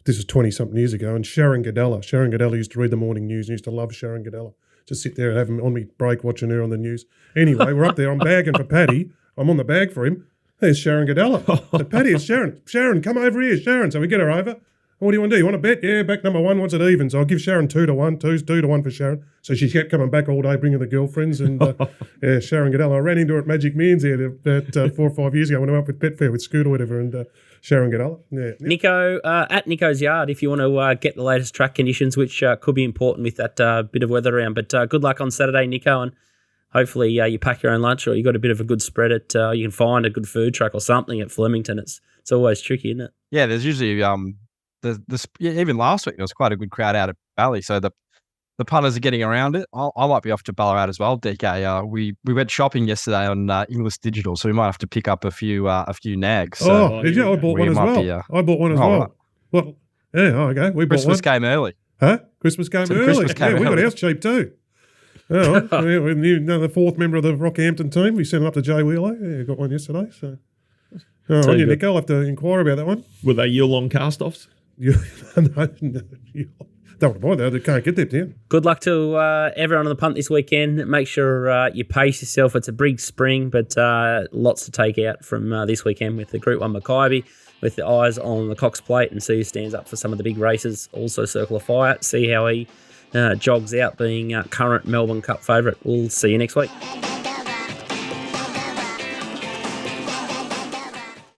Speaker 3: this was 20-something years ago. And Sharon Gadella used to read the morning news and used to love Sharon Gadella. Just sit there and have him on me break watching her on the news. Anyway, we're up there. I'm bagging for Paddy. I'm on the bag for him. There's Sharon Gadella. So Paddy, it's Sharon. Sharon, come over here, Sharon. So we get her over. What do you want to do? You want to bet? Yeah, back number 1 wants it even. So I'll give Sharon 2-1. 2-1 for Sharon. So she kept coming back all day, bringing the girlfriends. And Sharon Gadella. I ran into her at Magic Means here about 4 or 5 years ago when I went up with Betfair with Scoot or whatever. And Sharon Gadella. Yeah.
Speaker 2: Nico, at Nico's Yard, if you want to get the latest track conditions, which could be important with that bit of weather around. But good luck on Saturday, Nico. And hopefully you pack your own lunch, or you got a bit of a good spread at, you can find a good food truck or something at Flemington. It's always tricky, isn't it?
Speaker 5: Yeah, there's usually even last week there was quite a good crowd out at Bally, so the punters are getting around it. I might be off to Ballarat as well, DK. We went shopping yesterday on English Digital, so we might have to pick up a few nags. So
Speaker 3: did you? I bought one as well. I bought one as well. What? Yeah, okay. We bought
Speaker 5: Christmas
Speaker 3: one.
Speaker 5: came early.
Speaker 3: Huh? Christmas came early.
Speaker 5: Christmas came
Speaker 3: we got
Speaker 5: early.
Speaker 3: ours cheap too. Oh, we knew the 4th member of the Rockhampton team. We sent it up to Jay Wheeler. Yeah, got one yesterday. So, on you, Nick. I'll have to inquire about that one.
Speaker 4: Were they year-long cast-offs?
Speaker 3: Don't worry, they can't get that down.
Speaker 2: Good luck to everyone on the punt this weekend. Make sure you pace yourself. It's a big spring, but lots to take out from this weekend with the Group 1 Makybe, with the eyes on the Cox Plate, and see who stands up for some of the big races. Also Circle of Fire. See how he jogs out being current Melbourne Cup favourite. We'll see you next week.